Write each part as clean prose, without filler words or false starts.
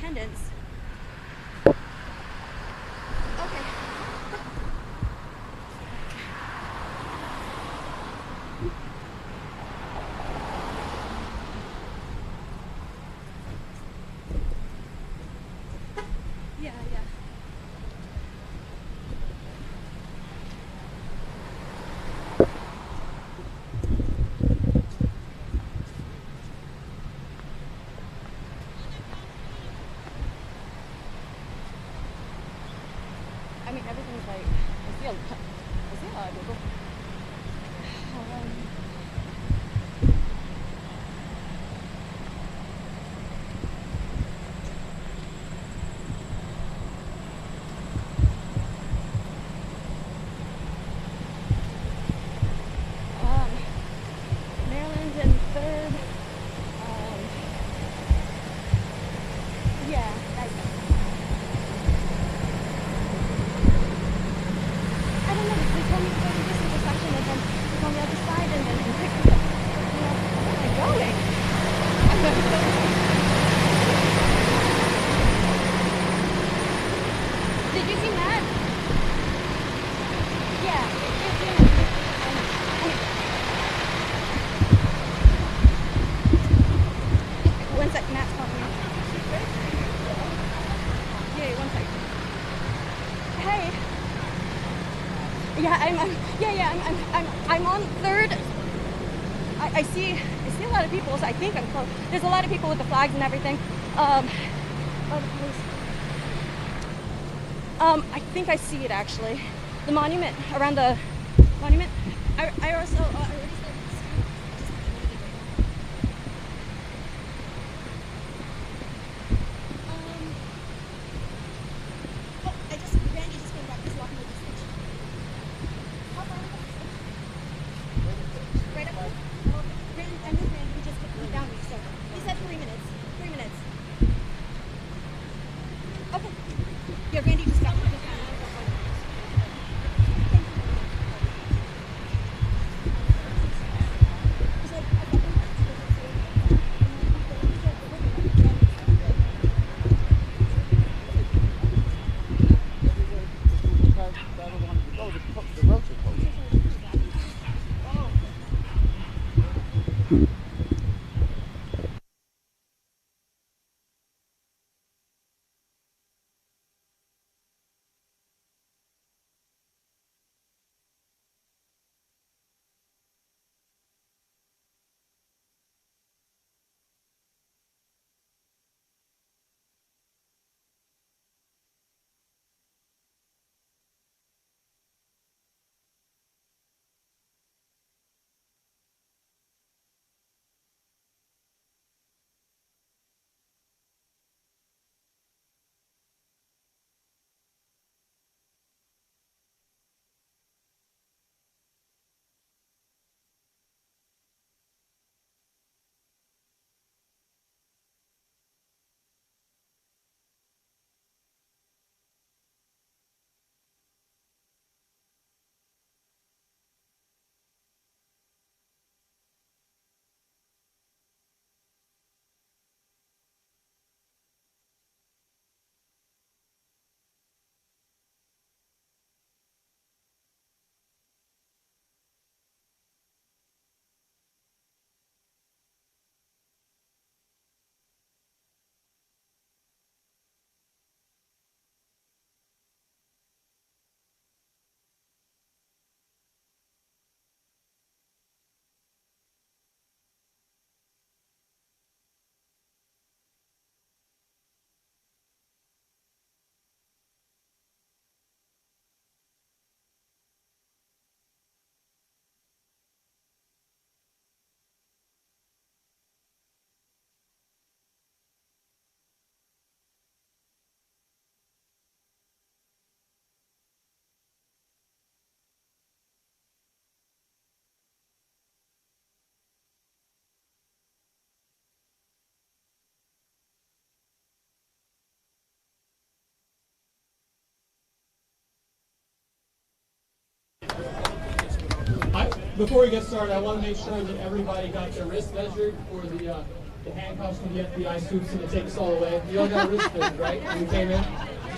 independence. Okay. Yeah, yeah. I mean, everything's like, I see a lot of people. Maryland and 3rd. Yeah, I don't know. They told me to go to this intersection and then go on the other side and then pick up. Where am I going? Did you see Matt? Yeah. One sec, Matt's calling me. Yeah, one sec. Hey. Yeah, I'm on 3rd. I see a lot of people, so I think I'm close. There's a lot of people with the flags and everything. Oh, the police. I think I see it actually. The monument, around the monument. I also already said Randy just came back. He's walking with the station. How far is it? Right up there? I'm with Randy. He just found me, so he said 3 minutes. 3 minutes. Okay. Yeah, Randy just got me. Before we get started, I want to make sure that everybody got their wrist measured for the the handcuffs when the FBI swoops in to take us all away. You all got a wristband, right? When you came in?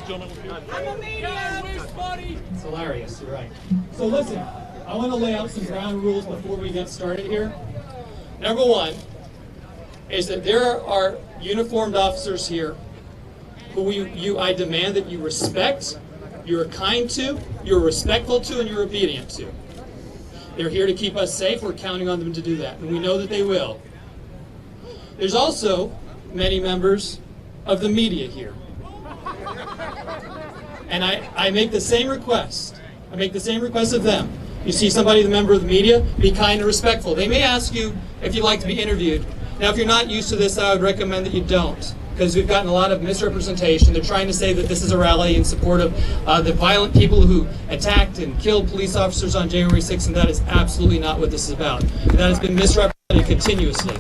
I'm a maniac! Buddy! It's hilarious, you're right. So listen, I want to lay out some ground rules before we get started here. Number one is that there are uniformed officers here who I demand that you respect, you're kind to, you're respectful to, and you're obedient to. They're here to keep us safe. We're counting on them to do that, and we know that they will. There's also many members of the media here. And I make the same request. I make the same request of them. You see somebody, the member of the media, be kind and respectful. They may ask you if you'd like to be interviewed. Now, if you're not used to this, I would recommend that you don't, because we've gotten a lot of misrepresentation. They're trying to say that this is a rally in support of the violent people who attacked and killed police officers on January 6th, and that is absolutely not what this is about. And that has been misrepresented continuously.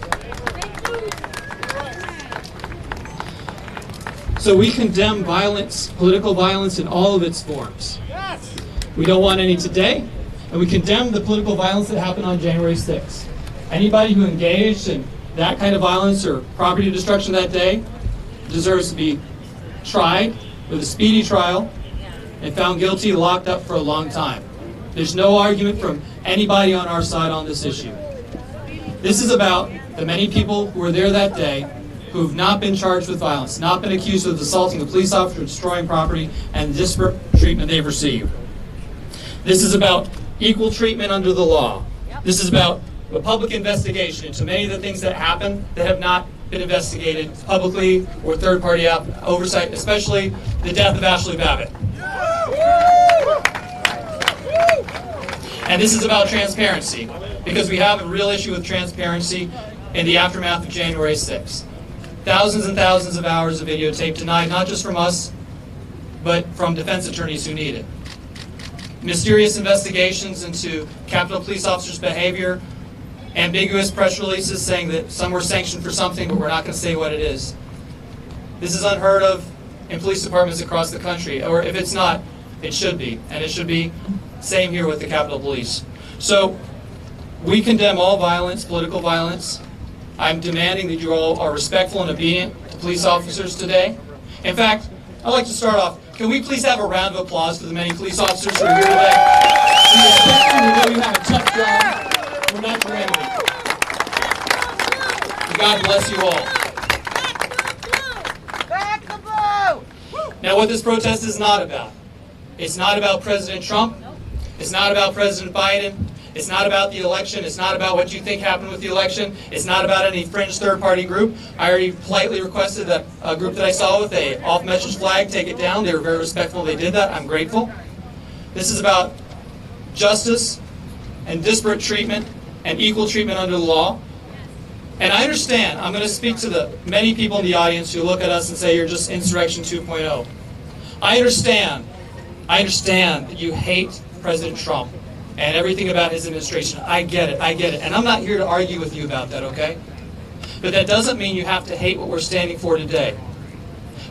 So we condemn violence, political violence in all of its forms. We don't want any today, and we condemn the political violence that happened on January 6th. Anybody who engaged in that kind of violence or property destruction that day deserves to be tried with a speedy trial and found guilty and locked up for a long time. There's no argument from anybody on our side on this issue. This is about the many people who were there that day who have not been charged with violence, not been accused of assaulting a police officer, destroying property, and disparate treatment they've received. This is about equal treatment under the law. This is about a public investigation into many of the things that happen that have not been investigated publicly or third-party oversight, especially the death of Ashley Babbitt. And this is about transparency, because we have a real issue with transparency in the aftermath of January 6th. Thousands and thousands of hours of videotape denied, not just from us, but from defense attorneys who need it. Mysterious investigations into Capitol Police officers' behavior, ambiguous press releases saying that some were sanctioned for something, but we're not going to say what it is. This is unheard of in police departments across the country, or if it's not, it should be. And it should be same here with the Capitol Police. So we condemn all violence, political violence. I'm demanding that you all are respectful and obedient to police officers today. In fact, I'd like to start off, can we please have a round of applause for the many police officers who are here today? We respect them, we know you have a tough job. We're not your enemy. God bless you all. Back the blue! Now, what this protest is not about. It's not about President Trump. It's not about President Biden. It's not about the election. It's not about what you think happened with the election. It's not about any fringe third-party group. I already politely requested that a group that I saw with a off-message flag take it down. They were very respectful. They did that. I'm grateful. This is about justice and disparate treatment and equal treatment under the law. And I understand. I'm going to speak to the many people in the audience who look at us and say you're just Insurrection 2.0. I understand that you hate President Trump and everything about his administration. I get it. And I'm not here to argue with you about that, okay? But that doesn't mean you have to hate what we're standing for today.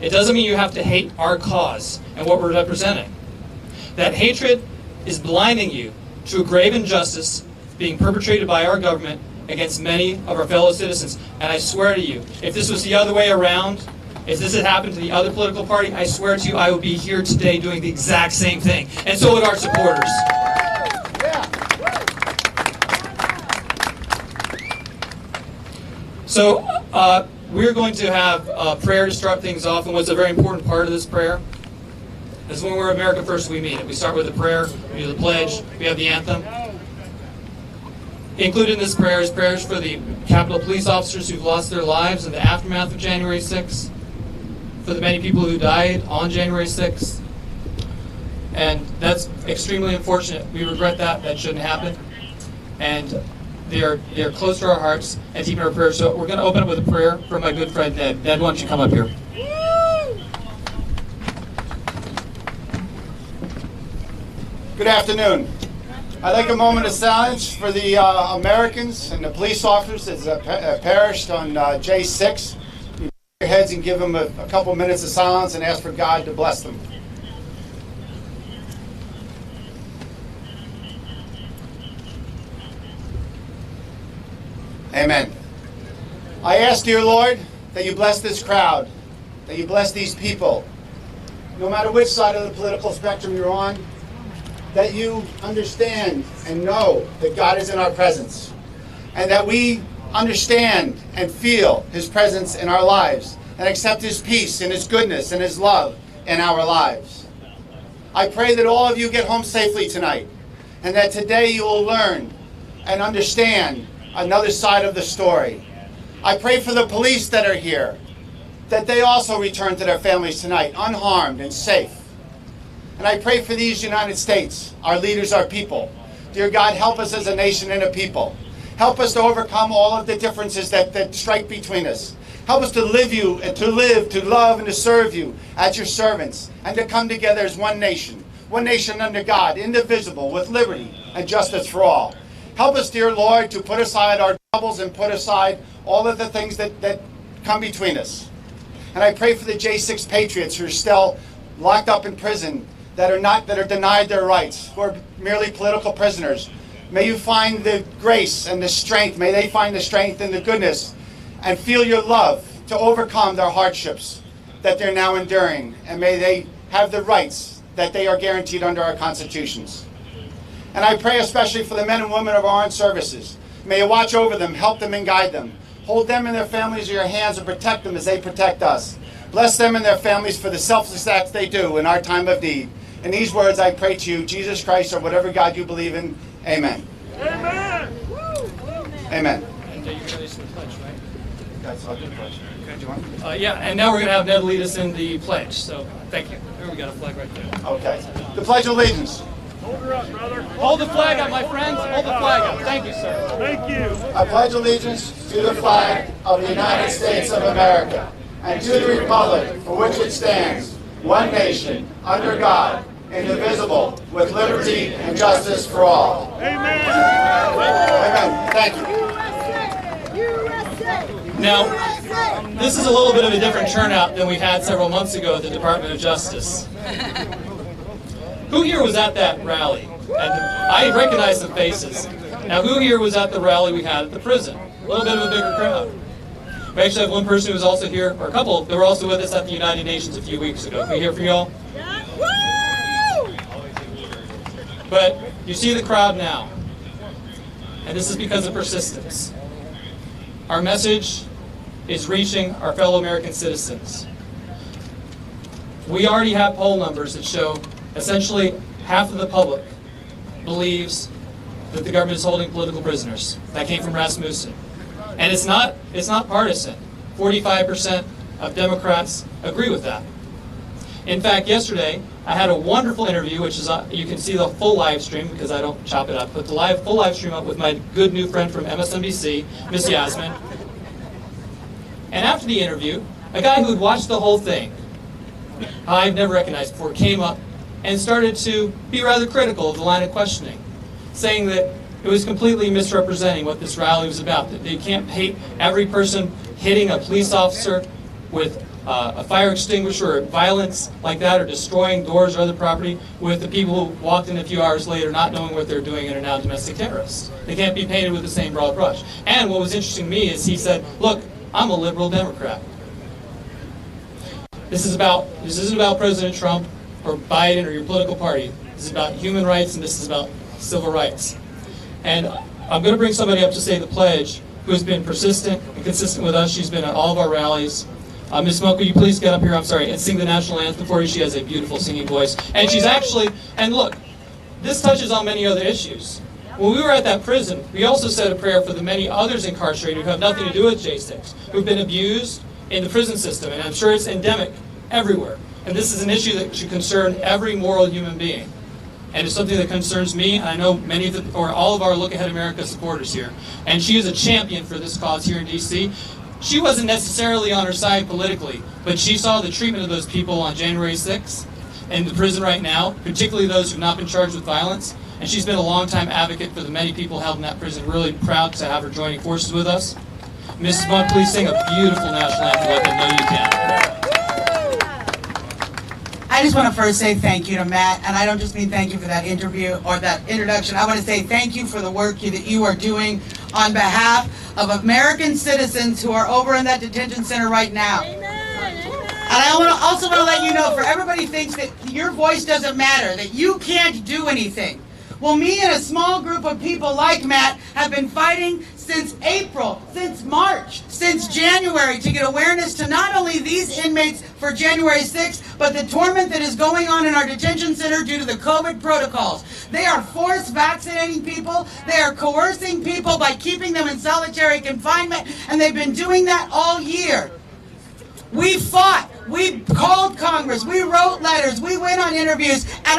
It doesn't mean you have to hate our cause and what we're representing. That hatred is blinding you to a grave injustice being perpetrated by our government against many of our fellow citizens. And I swear to you, if this was the other way around, if this had happened to the other political party, I swear to you, I would be here today doing the exact same thing. And so would our supporters. So we're going to have a prayer to start things off, and what's a very important part of this prayer is when we're America First, we mean it. We start with a prayer, we do the pledge, we have the anthem. Included in this prayer is prayers for the Capitol Police officers who've lost their lives in the aftermath of January 6th, for the many people who died on January 6th, and that's extremely unfortunate. We regret that. That shouldn't happen. And they're close to our hearts and deep in our prayers. So we're going to open up with a prayer from my good friend Ned. Ned, why don't you come up here? Good afternoon. I'd like a moment of silence for the Americans and the police officers that perished on J6. You bow your heads and give them a couple minutes of silence and ask for God to bless them. Amen. I ask, dear Lord, that you bless this crowd, that you bless these people, no matter which side of the political spectrum you're on, that you understand and know that God is in our presence, and that we understand and feel his presence in our lives, and accept his peace and his goodness and his love in our lives. I pray that all of you get home safely tonight, and that today you will learn and understand another side of the story. I pray for the police that are here, that they also return to their families tonight, unharmed and safe. And I pray for these United States, our leaders, our people. Dear God, help us as a nation and a people. Help us to overcome all of the differences that strike between us. Help us to live, to love, and to serve you as your servants, and to come together as one nation under God, indivisible, with liberty and justice for all. Help us, dear Lord, to put aside our troubles and put aside all of the things that come between us. And I pray for the J6 patriots who are still locked up in prison, that are denied their rights, who are merely political prisoners. May you find the grace and the strength, may they find the strength and the goodness and feel your love to overcome their hardships that they're now enduring. And may they have the rights that they are guaranteed under our constitutions. And I pray especially for the men and women of our armed services. May you watch over them, help them and guide them. Hold them and their families in your hands and protect them as they protect us. Bless them and their families for the selfless acts they do in our time of need. In these words I pray to you, Jesus Christ, or whatever God you believe in. Amen. Amen. Amen. Yeah, and now we're going to have Ned lead us in the pledge. So thank you. Here we got a flag right there. Okay. The Pledge of Allegiance. Hold her up, brother. Hold the flag up, my friends. Hold the flag up. Thank you, sir. Thank you. I pledge allegiance to the flag of the United States of America and to the republic for which it stands, one nation, under God, indivisible, with liberty and justice for all. Amen. Amen. Thank you. Now, this is a little bit of a different turnout than we had several months ago at the Department of Justice. Who here was at that rally? And I recognize some faces. Now, who here was at the rally we had at the prison? A little bit of a bigger crowd. We actually have one person who was also here, or a couple, that were also with us at the United Nations a few weeks ago. Can we hear from y'all? But you see the crowd now. And this is because of persistence. Our message is reaching our fellow American citizens. We already have poll numbers that show essentially half of the public believes that the government is holding political prisoners. That came from Rasmussen. And it's not partisan. 45% of Democrats agree with that. In fact, yesterday, I had a wonderful interview, which is, you can see the full live stream because I don't chop it up, but the full live stream up with my good new friend from MSNBC, Miss Yasmin. And after the interview, a guy who had watched the whole thing, I've never recognized before, came up and started to be rather critical of the line of questioning, saying that it was completely misrepresenting what this rally was about, that they can't paint every person hitting a police officer with a fire extinguisher or violence like that, or destroying doors or other property, with the people who walked in a few hours later not knowing what they're doing and are now domestic terrorists. They can't be painted with the same broad brush. And what was interesting to me is he said, look, I'm a liberal Democrat. This isn't about President Trump or Biden or your political party. This is about human rights, and this is about civil rights. And I'm going to bring somebody up to say the pledge who has been persistent and consistent with us. She's been at all of our rallies. Ms. Smoke, will you please get up here, I'm sorry, and sing the national anthem for you? She has a beautiful singing voice. And she's actually, and look, this touches on many other issues. When we were at that prison, we also said a prayer for the many others incarcerated who have nothing to do with J6, who've been abused in the prison system, and I'm sure it's endemic everywhere. And this is an issue that should concern every moral human being. And it's something that concerns me, and I know many of the, or all of our Look Ahead America supporters here. And she is a champion for this cause here in D.C. She wasn't necessarily on her side politically, but she saw the treatment of those people on January 6th in the prison right now, particularly those who have not been charged with violence. And she's been a long-time advocate for the many people held in that prison. Really proud to have her joining forces with us. Mrs. Bunt, please sing a beautiful national anthem. Let them know you can. I just want to first say thank you to Matt, and I don't just mean thank you for that interview or that introduction. I want to say thank you for the work that you are doing on behalf of American citizens who are over in that detention center right now. And I also want to let you know, for everybody thinks that your voice doesn't matter, that you can't do anything. Well, me and a small group of people like Matt have been fighting since April, since March, since January to get awareness to not only these inmates for January 6th, but the torment that is going on in our detention center due to the COVID protocols. They are force vaccinating people, they are coercing people by keeping them in solitary confinement, and they've been doing that all year. We fought, we called Congress, we wrote letters, we went on interviews, and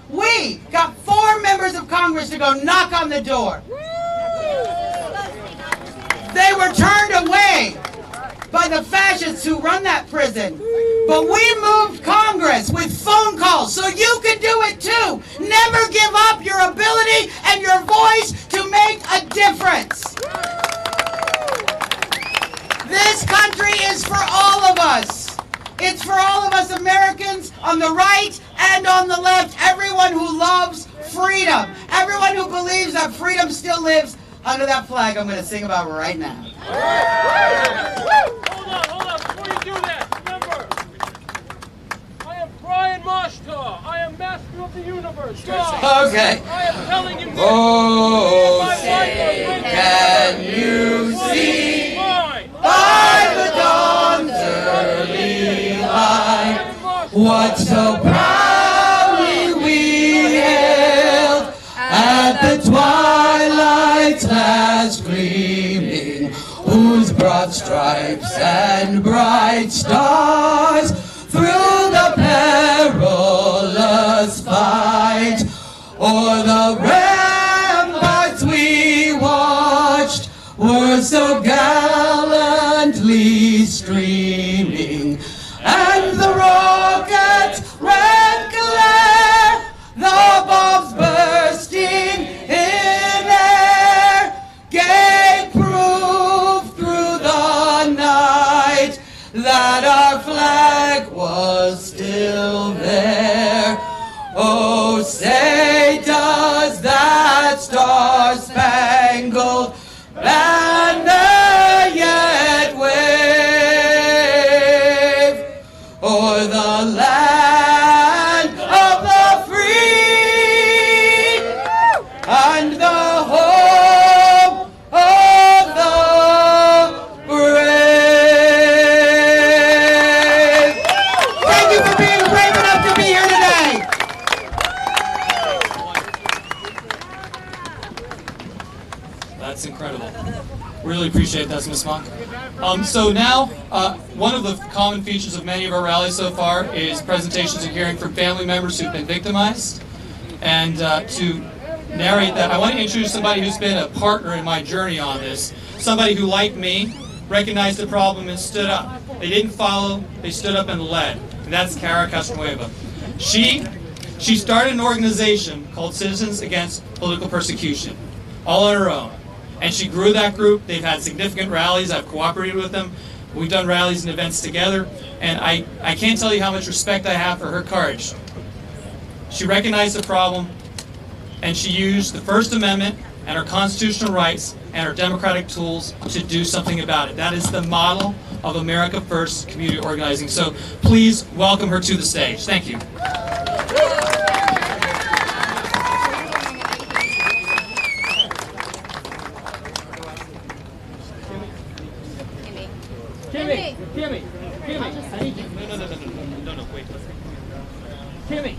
we got four members of Congress to go knock on the door. They were turned away by the fascists who run that prison. But we moved Congress with phone calls, so you can do it too. Never give up your ability and your voice to make a difference. This country is for all of us. It's for all of us Americans on the right and on the left. Everyone who loves freedom. Everyone who believes that freedom still lives under that flag I'm going to sing about right now. Hold on. Before you do that, remember, I am Brian Moshtar. I am master of the universe. God. Okay. I am telling you this. Oh, say, can you see by the dawn's early light what so proudly we hailed at the twilight's last gleaming, whose broad stripes and bright stars through the perilous fight o'er the ramparts we watched were so gallantly streaming, and the rocket's red glare, the bombs bursting in air, gave proof through the night that our flag was still there. Oh, say does that star-spangled banner yet wave o'er the land of the free and the home of the brave? Thank you for being brave enough to be here today. That's incredible. Really appreciate that, Ms. Monk. So now, one of the common features of many of our rallies so far is presentations and hearing from family members who've been victimized. And to narrate that, I want to introduce somebody who's been a partner in my journey on this. Somebody who, like me, recognized the problem and stood up. They didn't follow, they stood up and led. And that's Cara Castanueva. She started an organization called Citizens Against Political Persecution, all on her own. And she grew that group. They've had significant rallies. I've cooperated with them. We've done rallies and events together. And I can't tell you how much respect I have for her courage. She recognized the problem, and she used the First Amendment and her constitutional rights and her democratic tools to do something about it. That is the model of America First community organizing. So please welcome her to the stage. Thank you. Kimmy, I need you. No, wait. Kimmy.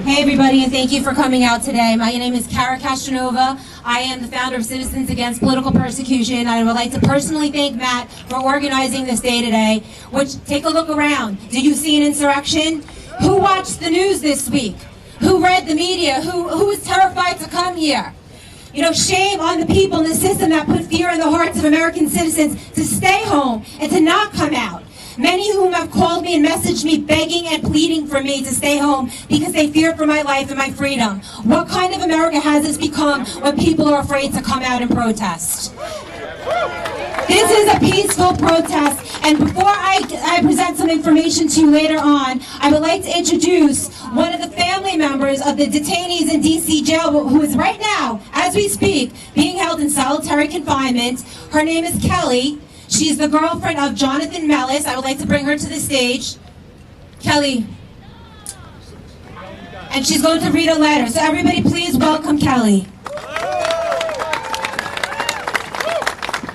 Hey everybody, and thank you for coming out today. My name is Cara Castanueva. I am the founder of Citizens Against Political Persecution. I would like to personally thank Matt for organizing this day today. Which, take a look around. Do you see an insurrection? Who watched the news this week? Who read the media? Who was terrified to come here? You know, shame on the people in the system that put fear in the hearts of American citizens to stay home and to not come out. Many of whom have called me and messaged me begging and pleading for me to stay home because they fear for my life and my freedom. What kind of America has this become when people are afraid to come out and protest? This is a peaceful protest, and before I present some information to you later on, I would like to introduce one of the family members of the detainees in D.C. jail who is right now, as we speak, being held in solitary confinement. Her name is Kelly. She's the girlfriend of Jonathan Mellis. I would like to bring her to the stage. Kelly. And she's going to read a letter. So everybody please welcome Kelly.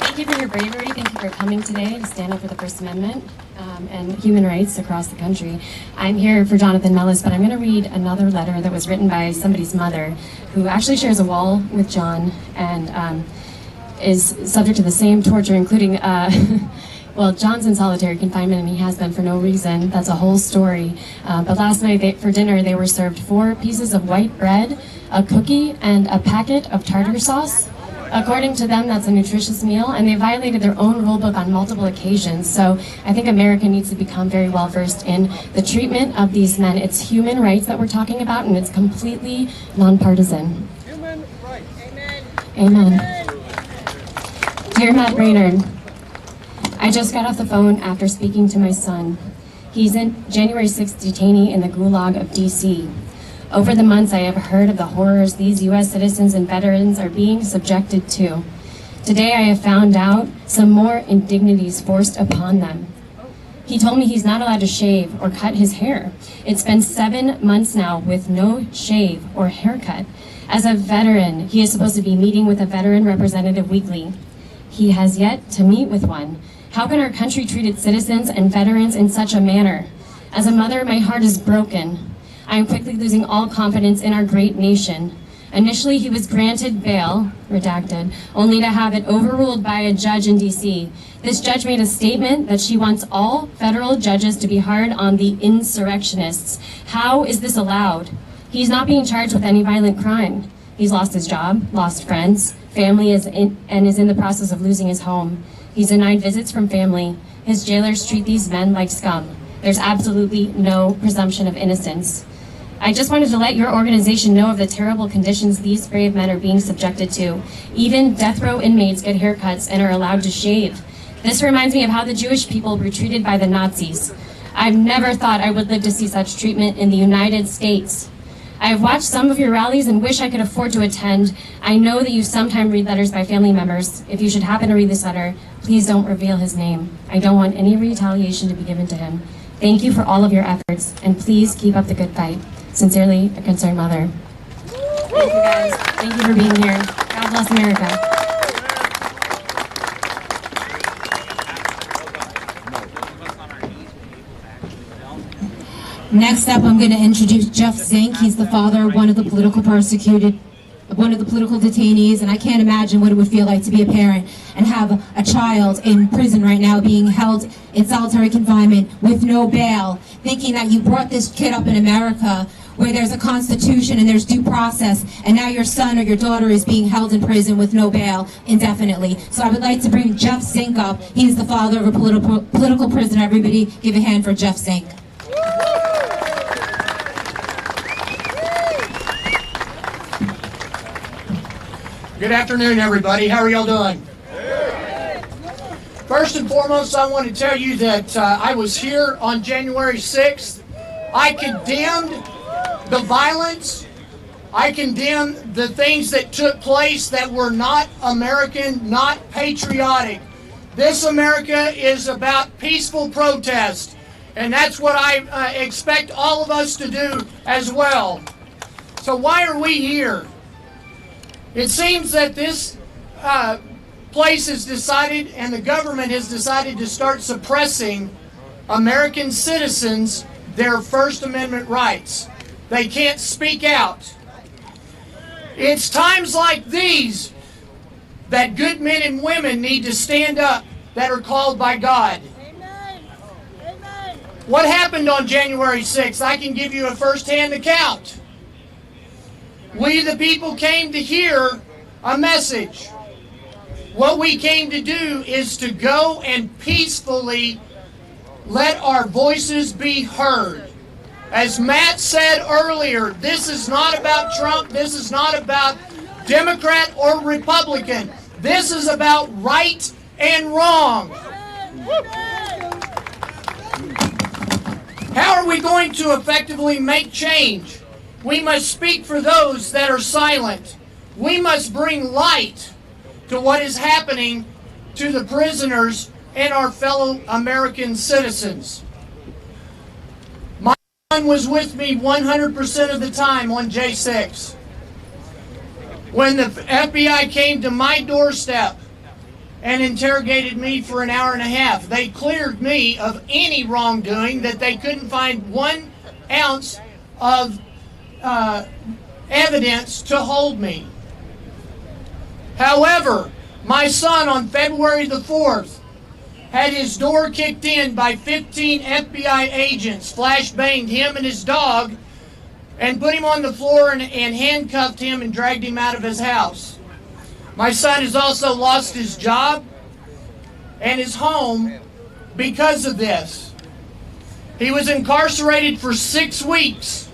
Thank you for your bravery. Thank you for coming today to stand up for the First Amendment and human rights across the country. I'm here for Jonathan Mellis, but I'm going to read another letter that was written by somebody's mother who actually shares a wall with John and is subject to the same torture, including, well, John's in solitary confinement and he has been for no reason. That's a whole story. But last night for dinner they were served 4 pieces of white bread, a cookie, and a packet of tartar sauce. According to them, that's a nutritious meal, and they violated their own rule book on multiple occasions. So I think America needs to become very well versed in the treatment of these men. It's human rights that we're talking about, and it's completely nonpartisan. Human rights. Amen. Amen. Dear Matt Brainerd, I just got off the phone after speaking to my son. He's a January 6th detainee in the Gulag of D.C. Over the months, I have heard of the horrors these U.S. citizens and veterans are being subjected to. Today, I have found out some more indignities forced upon them. He told me he's not allowed to shave or cut his hair. It's been 7 months now with no shave or haircut. As a veteran, he is supposed to be meeting with a veteran representative weekly. He has yet to meet with one. How can our country treat its citizens and veterans in such a manner? As a mother, my heart is broken. I am quickly losing all confidence in our great nation. Initially, he was granted bail, redacted, only to have it overruled by a judge in D.C. This judge made a statement that she wants all federal judges to be hard on the insurrectionists. How is this allowed? He's not being charged with any violent crime. He's lost his job, lost friends, family is in the process of losing his home. He's denied visits from family. His jailers treat these men like scum. There's absolutely no presumption of innocence. I just wanted to let your organization know of the terrible conditions these brave men are being subjected to. Even death row inmates get haircuts and are allowed to shave. This reminds me of how the Jewish people were treated by the Nazis. I've never thought I would live to see such treatment in the United States. I have watched some of your rallies and wish I could afford to attend. I know that you sometimes read letters by family members. If you should happen to read this letter, please don't reveal his name. I don't want any retaliation to be given to him. Thank you for all of your efforts, and please keep up the good fight. Sincerely, a concerned mother. Thank you guys. Thank you for being here. God bless America. Next up, I'm going to introduce Jeff Zink. He's the father of one of the political detainees, and I can't imagine what it would feel like to be a parent and have a child in prison right now being held in solitary confinement with no bail, thinking that you brought this kid up in America where there's a constitution and there's due process, and now your son or your daughter is being held in prison with no bail indefinitely. So I would like to bring Jeff Zink up. He's the father of a political prisoner. Everybody give a hand for Jeff Zink. Good afternoon, everybody. How are y'all doing? First and foremost, I want to tell you that I was here on January 6th. I condemned the violence. I condemned the things that took place that were not American, not patriotic. This America is about peaceful protest, and that's what I expect all of us to do as well. So why are we here? It seems that this place has decided, and the government has decided, to start suppressing American citizens, their First Amendment rights. They can't speak out. It's times like these that good men and women need to stand up that are called by God. Amen. Amen. What happened on January 6th? I can give you a first-hand account. We, the people, came to hear a message. What we came to do is to go and peacefully let our voices be heard. As Matt said earlier, this is not about Trump. This is not about Democrat or Republican. This is about right and wrong. How are we going to effectively make change? We must speak for those that are silent. We must bring light to what is happening to the prisoners and our fellow American citizens. My son was with me 100% of the time on J6. When the FBI came to my doorstep and interrogated me for an hour and a half, they cleared me of any wrongdoing, that they couldn't find 1 ounce of evidence to hold me. However, my son on February the 4th had his door kicked in by 15 FBI agents, flashbanged him and his dog, and put him on the floor and handcuffed him and dragged him out of his house. My son has also lost his job and his home because of this. He was incarcerated for 6 weeks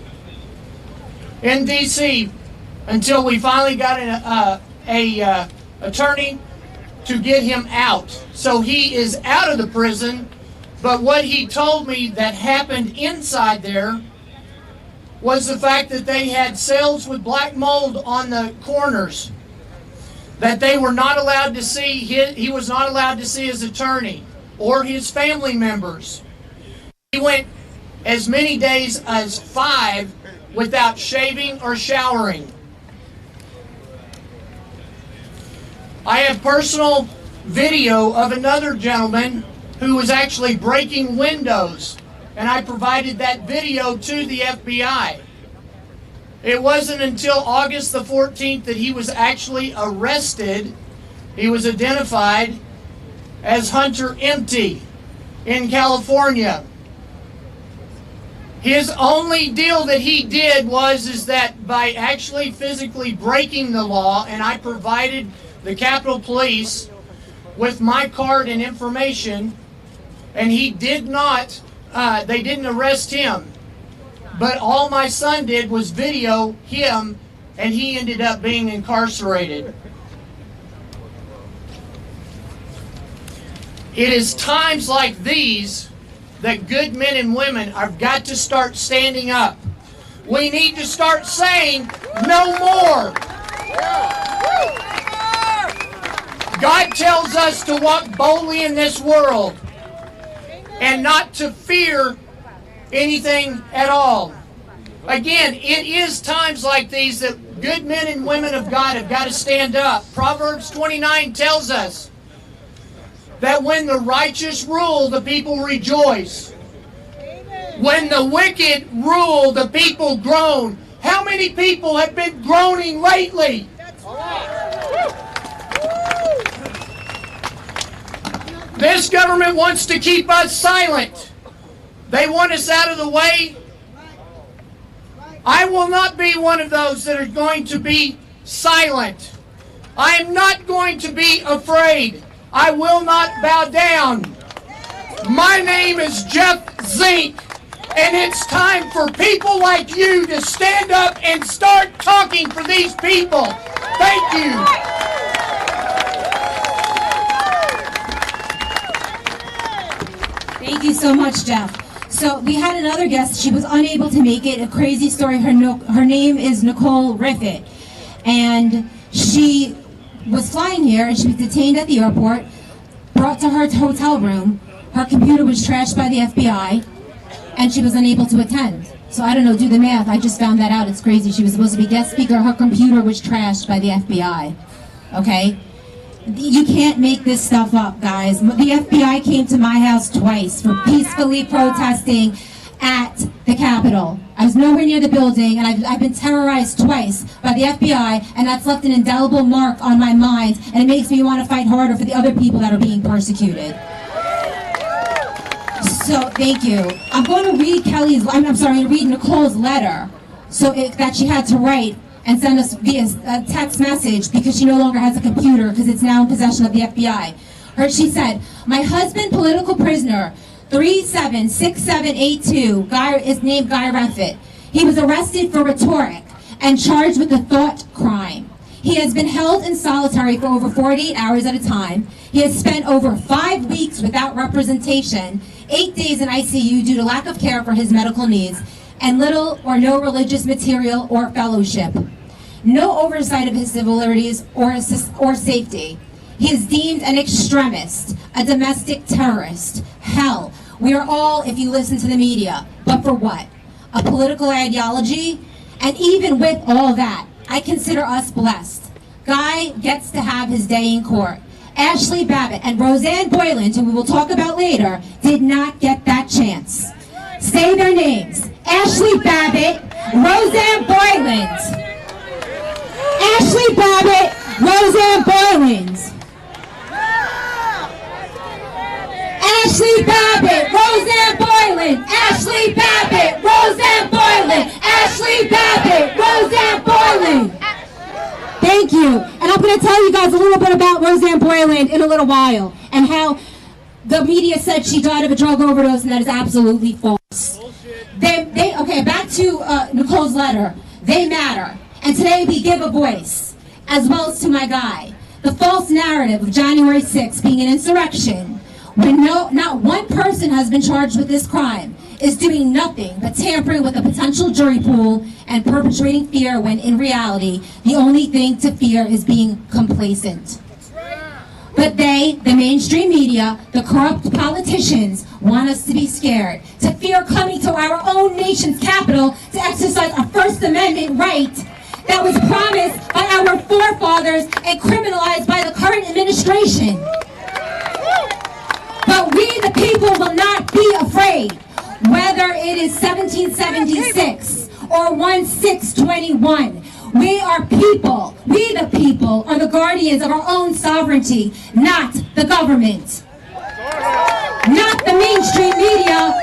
in D.C. until we finally got an attorney to get him out. So he is out of the prison, but what he told me that happened inside there was the fact that they had cells with black mold on the corners, that they were not allowed to see, he was not allowed to see his attorney or his family members. He went as many days as 5 without shaving or showering. I have personal video of another gentleman who was actually breaking windows, and I provided that video to the FBI. It wasn't until August the 14th that he was actually arrested. He was identified as Hunter Empty in California. His only deal that he did is that by actually physically breaking the law, and I provided the Capitol Police with my card and information, and he did not, they didn't arrest him. But all my son did was video him, and he ended up being incarcerated. It is times like these that good men and women have got to start standing up. We need to start saying no more. God tells us to walk boldly in this world and not to fear anything at all. Again, it is times like these that good men and women of God have got to stand up. Proverbs 29 tells us that when the righteous rule, the people rejoice. When the wicked rule, the people groan. How many people have been groaning lately? This government wants to keep us silent. They want us out of the way. I will not be one of those that are going to be silent. I am not going to be afraid. I will not bow down. My name is Jeff Zink, and it's time for people like you to stand up and start talking for these people. Thank you. Thank you so much, Jeff. So we had another guest. She was unable to make it. A crazy story. Her name is Nicole Riffett, and she was flying here, and she was detained at the airport, brought to her hotel room. Her computer was trashed by the FBI, and she was unable to attend. So I don't know, do the math. I just found that out. It's crazy. She was supposed to be guest speaker. Her computer was trashed by the FBI. Okay? You can't make this stuff up, guys. The FBI came to my house twice for peacefully protesting at the Capitol. I was nowhere near the building, and I've been terrorized twice by the FBI, and that's left an indelible mark on my mind, and it makes me want to fight harder for the other people that are being persecuted. So, thank you. I'm going to read Nicole's letter that she had to write and sent us via a text message because she no longer has a computer because it's now in possession of the FBI. She said, my husband, political prisoner, 376782, is named Guy Reffitt. He was arrested for rhetoric and charged with a thought crime. He has been held in solitary for over 48 hours at a time. He has spent over 5 weeks without representation, 8 days in ICU due to lack of care for his medical needs, and little or no religious material or fellowship. No oversight of his civil liberties or safety. He is deemed an extremist, a domestic terrorist. Hell, we are all, if you listen to the media, but for what? A political ideology? And even with all that, I consider us blessed. Guy gets to have his day in court. Ashley Babbitt and Roseanne Boyland, who we will talk about later, did not get that chance. Say their names. Ashley Babbitt, Roseanne Boyland. Ashley Babbitt, Roseanne Boyland. Ashley Babbitt, Roseanne Boyland. Ashley Babbitt, Roseanne Boyland. Ashley Babbitt, Roseanne Boyland. Thank you. And I'm going to tell you guys a little bit about Roseanne Boyland in a little while and how the media said she died of a drug overdose, and that is absolutely false. Okay, back to Nicole's letter. They matter. And today we give a voice, as well as to my guy. The false narrative of January 6th being an insurrection, when not one person has been charged with this crime, is doing nothing but tampering with a potential jury pool and perpetrating fear when in reality, the only thing to fear is being complacent. But they, the mainstream media, the corrupt politicians, want us to be scared, to fear coming to our own nation's capital to exercise a First Amendment right that was promised by our forefathers and criminalized by the current administration. But we, the people, will not be afraid, whether it is 1776 or 1621. We are people. We, the people, are the guardians of our own sovereignty, not the government. Not the mainstream media,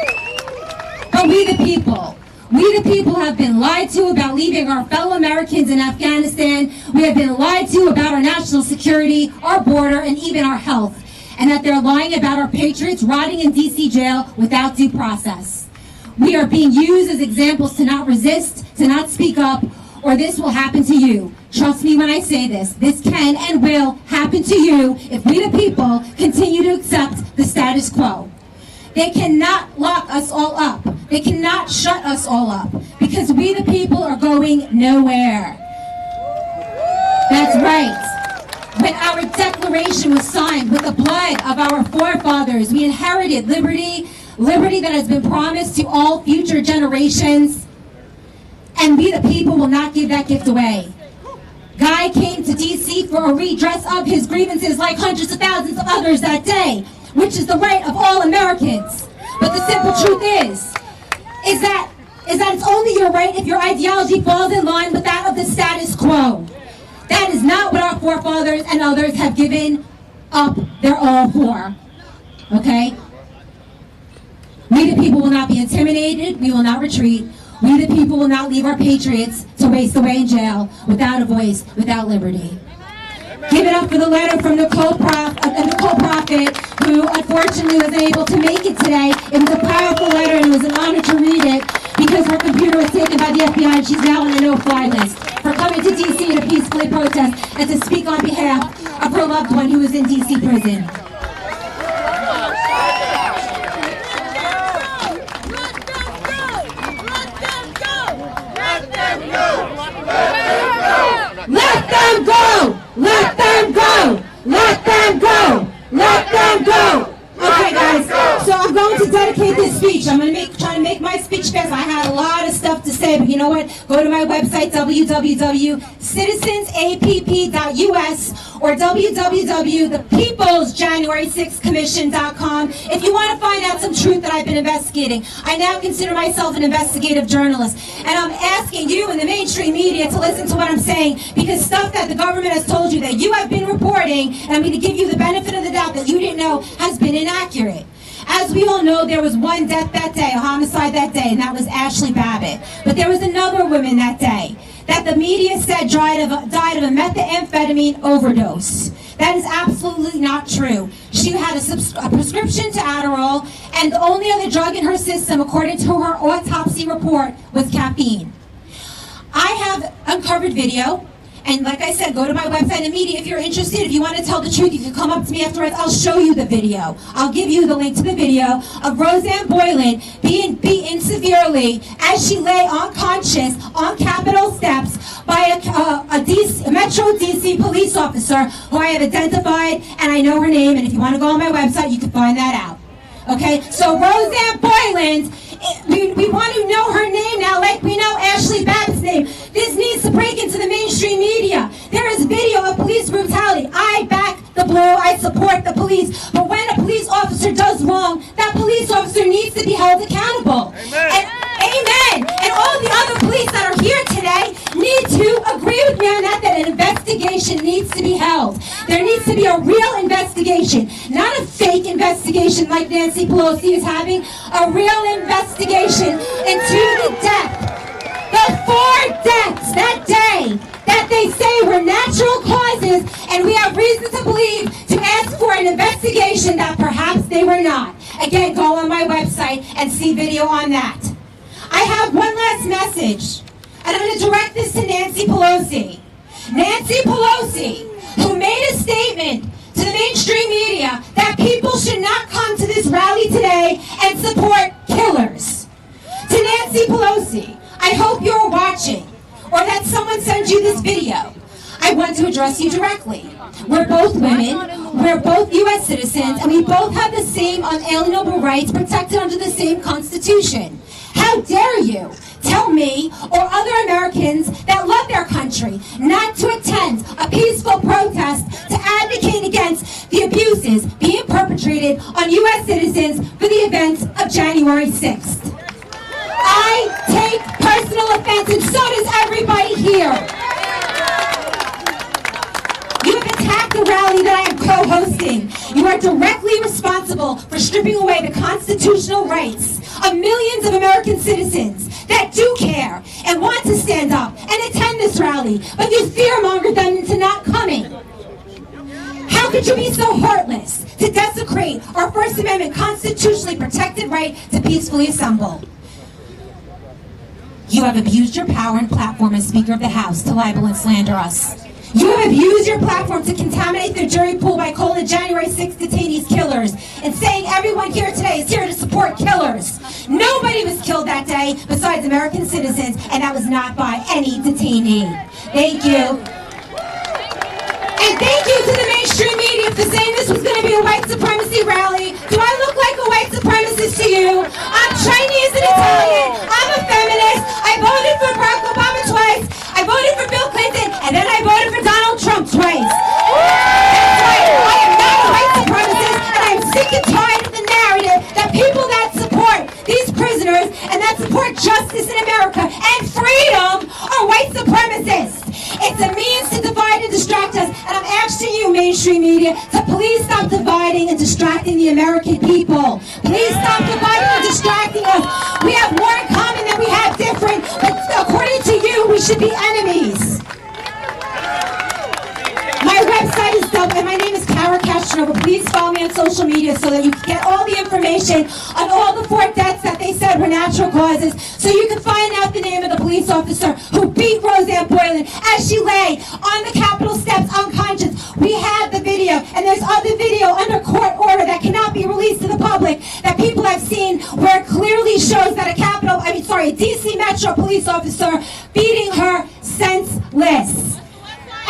but we, the people. We, the people, have been lied to about leaving our fellow Americans in Afghanistan. We have been lied to about our national security, our border, and even our health. And that they're lying about our patriots rotting in D.C. jail without due process. We are being used as examples to not resist, to not speak up, or this will happen to you. Trust me when I say this. This can and will happen to you if we, the people, continue to accept the status quo. They cannot lock us all up. They cannot shut us all up, because we, the people, are going nowhere. That's right. When our declaration was signed with the blood of our forefathers, we inherited liberty, liberty that has been promised to all future generations, and we, the people, will not give that gift away. Guy came to D.C. for a redress of his grievances like hundreds of thousands of others that day, which is the right of all Americans. But the simple truth is that it's only your right if your ideology falls in line with that of the status quo. That is not what our forefathers and others have given up their all for. Okay? We, the people, will not be intimidated. We will not retreat. We, the people, will not leave our patriots to waste away in jail without a voice, without liberty. Give it up for the letter from Nicole Prophet, who unfortunately wasn't able to make it today. It was a powerful letter, and it was an honor to read it because her computer was taken by the FBI, and she's now on the no-fly list for coming to D.C. to peacefully protest and to speak on behalf of her loved one who is in D.C. prison. Let them go! Let them go! Let them go! Let them go! Okay, guys, so I'm going to dedicate this speech. I'm going to try to make my speech fast. I had a lot of stuff to say, but you know what? Go to my website, www.citizensapp.us or www.thepeoplesjanuary6commission.com if you want to find out some truth that I've been investigating. I now consider myself an investigative journalist, and I'm asking you in the mainstream media to listen to what I'm saying, because stuff that the government has told you that you have been reporting, and I'm going to give you the benefit of the doubt that you didn't know, has been inaccurate. As we all know, there was one death that day, a homicide that day, and that was Ashley Babbitt. But there was another woman that day that the media said died of a methamphetamine overdose. That is absolutely not true. She had a prescription to Adderall, and the only other drug in her system, according to her autopsy report, was caffeine. I have uncovered video, and like I said, go to my website and media if you're interested. If you want to tell the truth, you can come up to me afterwards. I'll show you the video. I'll give you the link to the video of Roseanne Boylan being beaten severely as she lay unconscious on Capitol steps by a Metro DC police officer who I have identified, and I know her name, and if you want to go on my website, you can find that out. Okay, so Roseanne Boylan, we want to know her name now like we know Ashley Babbitt's name. This needs to break into the mainstream media. There is video of police brutality. I back the blue, I support the police. But when a police officer does wrong, that police officer needs to be held accountable. Amen. Amen. And all the other police that are here today need to agree with me on that an investigation needs to be held. There needs to be a real investigation, not a fake investigation like Nancy Pelosi is having, a real investigation into the death. The 4 deaths that day that they say were natural causes, and we have reason to believe to ask for an investigation that perhaps they were not. Again, go on my website and see video on that. I have one last message, and I'm going to direct this to Nancy Pelosi. Nancy Pelosi, who made a statement to the mainstream media that people should not come to this rally today and support killers. To Nancy Pelosi, I hope you're watching, or that someone sends you this video. I want to address you directly. We're both women, we're both U.S. citizens, and we both have the same unalienable rights protected under the same Constitution. How dare you tell me or other Americans that love their country not to attend a peaceful protest to advocate against the abuses being perpetrated on U.S. citizens for the events of January 6th. I take personal offense, and so does everybody here. You have attacked the rally that I am co-hosting. You are directly responsible for stripping away the constitutional rights of millions of American citizens that do care and want to stand up and attend this rally, but you fear-mongered them into not coming. How could you be so heartless to desecrate our First Amendment constitutionally protected right to peacefully assemble? You have abused your power and platform as Speaker of the House to libel and slander us. You have used your platform to contaminate the jury pool by calling January 6th detainees killers and saying everyone here today is here to support killers. Nobody was killed that day besides American citizens, and that was not by any detainee. Thank you. And thank you to the mainstream media for saying this was going to be a white supremacy rally. Do I look like a white supremacist to you? I'm Chinese and Italian. I'm a feminist. I voted for Barack Obama twice. I voted for Bill Clinton, and then I voted for Donald Trump twice. That's right. I am not a white supremacist, and I'm sick and tired of the narrative that people that support these prisoners and that support justice in America and freedom are white supremacists. It's a means to divide and distract us, and I'm asking you, mainstream media, to please stop dividing and distracting the American people. Please stop dividing and distracting us. We have more in common than we have different, but according to you, we should be enemies. My website is dope, and my name is Kara Castronova. Please follow me on social media so that you can get all the information on all the 4 deaths that they said were natural causes, so you can find out the name of the police officer who beat Roseanne Boylan as she lay on the Capitol steps unconscious. We have the video, and there's other video under court order that cannot be released to the public that people have seen, where it clearly shows that a DC Metro police officer beating her senseless.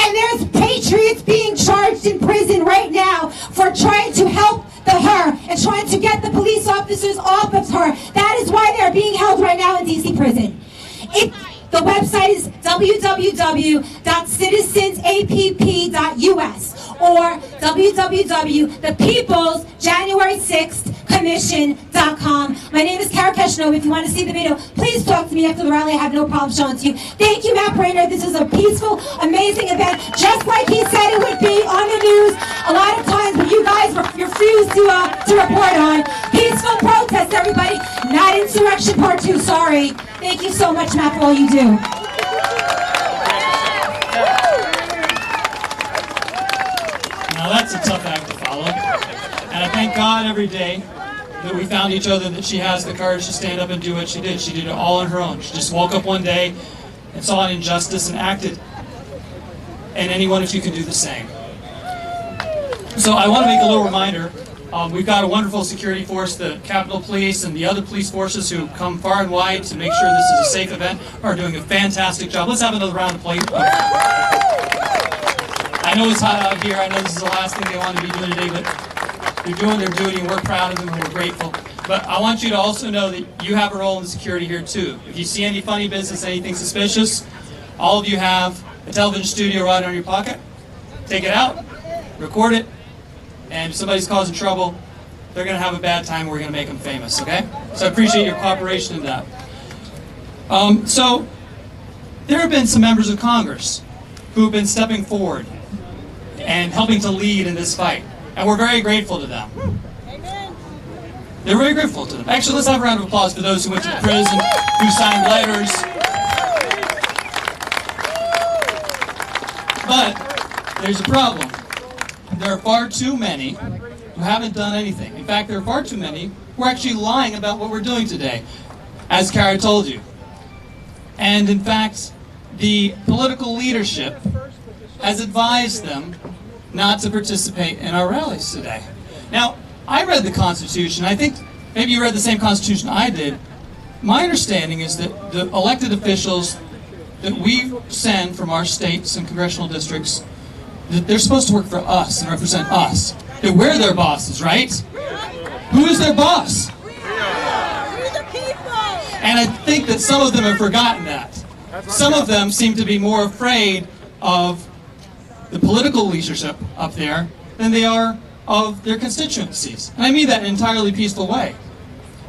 And there's patriots being charged in prison right now for trying to help her and trying to get the police officers off of her. That is why they're being held right now in DC prison. The website is www.citizensapp.us or www.thepeoplesjanuary6thcommission.com. My name is Kara Castronova. If you want to see the video, please talk to me after the rally. I have no problem showing it to you. Thank you, Matt Brainerd. This is a peaceful, amazing event, just like he said it would be on the news. A lot of times when you guys refuse to report on. Peaceful protest, everybody. Not insurrection part 2, sorry. Thank you so much, Matt, for all you do. Now that's a tough act to follow. And I thank God every day that we found each other, that she has the courage to stand up and do what she did. She did it all on her own. She just woke up one day and saw an injustice and acted. And any one of you can do the same. So I want to make a little reminder. We've got a wonderful security force. The Capitol Police and the other police forces who come far and wide to make sure this is a safe event are doing a fantastic job. Let's have another round of applause. I know it's hot out here. I know this is the last thing they want to be doing today, but they're doing their duty, and we're proud of them, and we're grateful. But I want you to also know that you have a role in the security here, too. If you see any funny business, anything suspicious, all of you have a television studio right on your pocket. Take it out, record it, and if somebody's causing trouble, they're going to have a bad time, and we're going to make them famous, okay? So I appreciate your cooperation in that. So there have been some members of Congress who have been stepping forward and helping to lead in this fight. And we're very grateful to them. Amen. They're very grateful to them. Actually, let's have a round of applause for those who went to prison, who signed letters. But there's a problem. There are far too many who haven't done anything. In fact, there are far too many who are actually lying about what we're doing today, as Kara told you. And in fact, the political leadership has advised them not to participate in our rallies today. Now, I read the Constitution. I think maybe you read the same Constitution I did. My understanding is that the elected officials that we send from our states and congressional districts, that they're supposed to work for us and represent us. That we're their bosses, right? Who is their boss? We're the people. And I think that some of them have forgotten that. Some of them seem to be more afraid of the political leadership up there than they are of their constituencies. And I mean that in an entirely peaceful way.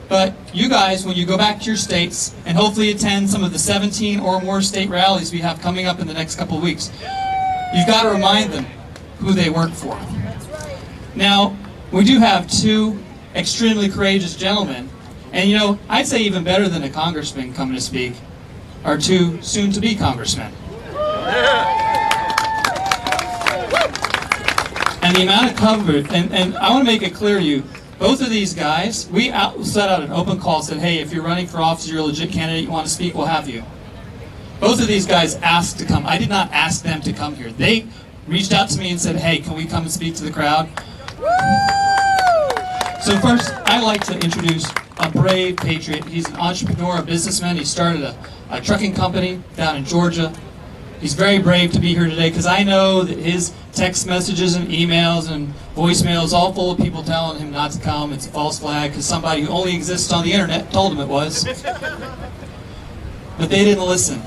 But you guys, when you go back to your states and hopefully attend some of the 17 or more state rallies we have coming up in the next couple of weeks, you've got to remind them who they work for. Now, we do have two extremely courageous gentlemen, and you know, I'd say even better than a congressman coming to speak are two soon-to-be congressmen. And the amount of coverage, and I want to make it clear to you, both of these guys, we set out an open call, said, hey, if you're running for office, you're a legit candidate, you want to speak, we'll have you. Both of these guys asked to come. I did not ask them to come here. They reached out to me and said, hey, can we come and speak to the crowd? So first, I'd like to introduce a brave patriot. He's an entrepreneur, a businessman. He started a trucking company down in Georgia. He's very brave to be here today because I know that his text messages and emails and voicemails all full of people telling him not to come. It's a false flag because somebody who only exists on the internet told him it was. But they didn't listen.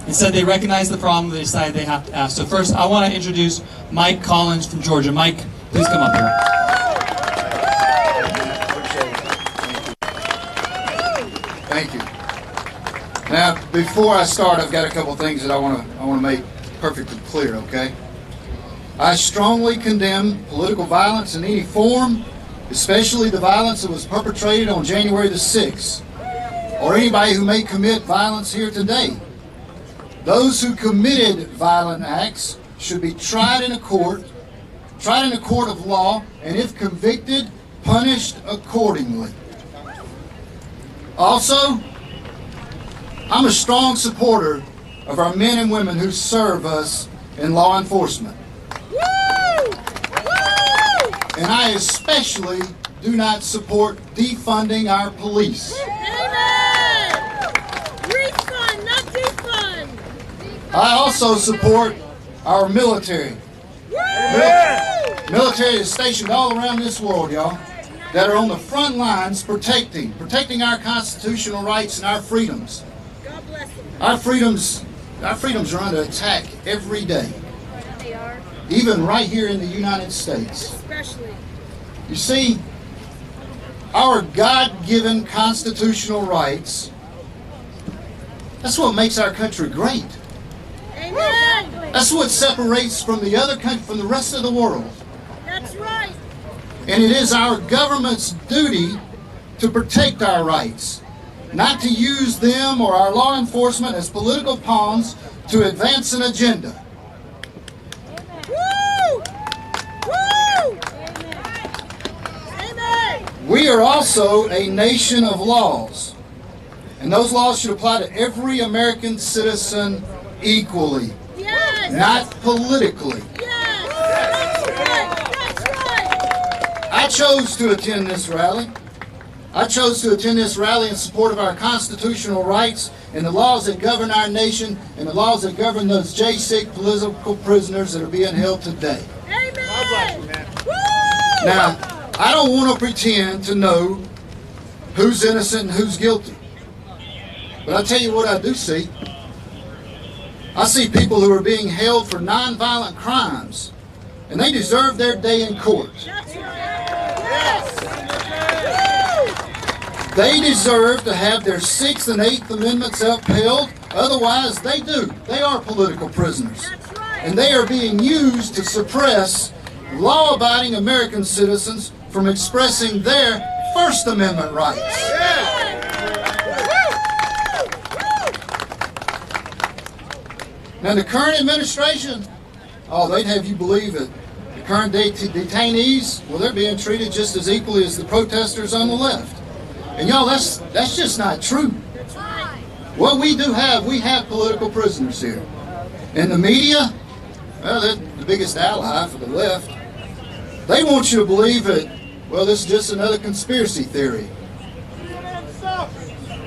Instead, they recognized the problem. They decided they have to ask. So first, I want to introduce Mike Collins from Georgia. Mike, please come up here. Thank you. Now, before I start, I've got a couple things that I want to make perfectly clear, okay? I strongly condemn political violence in any form, especially the violence that was perpetrated on January the 6th, or anybody who may commit violence here today. Those who committed violent acts should be tried in a court of law, and if convicted, punished accordingly. Also, I'm a strong supporter of our men and women who serve us in law enforcement. And I especially do not support defunding our police. Amen. Refund, not defund. I also support our military. Military is stationed all around this world, y'all, that are on the front lines protecting our constitutional rights and our freedoms. God bless them. Our freedoms are under attack every day. They are. Even right here in the United States. Especially. You see, our God-given constitutional rights, that's what makes our country great. Amen. That's what separates from the other country, from the rest of the world. That's right. And it is our government's duty to protect our rights, not to use them or our law enforcement as political pawns to advance an agenda. Woo! Woo! We are also a nation of laws, and those laws should apply to every American citizen equally, Yes. not politically. Yes. That's right. That's right. I chose to attend this rally. I chose to attend this rally in support of our constitutional rights and the laws that govern our nation and the laws that govern those J6 political prisoners that are being held today. Amen. Woo! Now, I don't want to pretend to know who's innocent and who's guilty. But I'll tell you what I do see. I see people who are being held for nonviolent crimes, and they deserve their day in court. That's right. Yes. They deserve to have their 6th and 8th Amendments upheld. Otherwise, they do. They are political prisoners. That's right. And they are being used to suppress law-abiding American citizens from expressing their First Amendment rights. Now, the current administration, oh, they'd have you believe it. The current detainees, well, they're being treated just as equally as the protesters on the left. And y'all, that's just not true. What we do have, we have political prisoners here. And the media, well, they're the biggest ally for the left. They want you to believe that, well, this is just another conspiracy theory.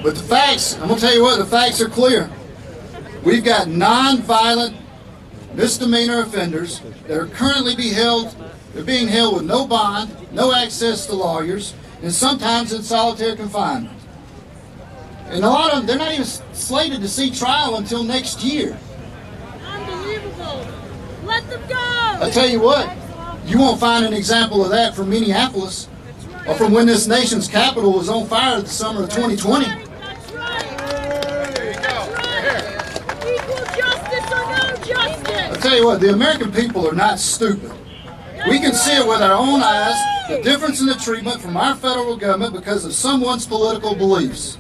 But the facts, I'm going to tell you what, the facts are clear. We've got non-violent misdemeanor offenders that are currently being held with no bond, no access to lawyers, and sometimes in solitary confinement. And a lot of them, they're not even slated to see trial until next year. Unbelievable. Let them go. I tell you what, you won't find an example of that from Minneapolis or from when this nation's capital was on fire the summer of 2020. That's right. That's right. Equal justice or no justice. I tell you what, the American people are not stupid. We can see it with our own eyes, the difference in the treatment from our federal government because of someone's political beliefs.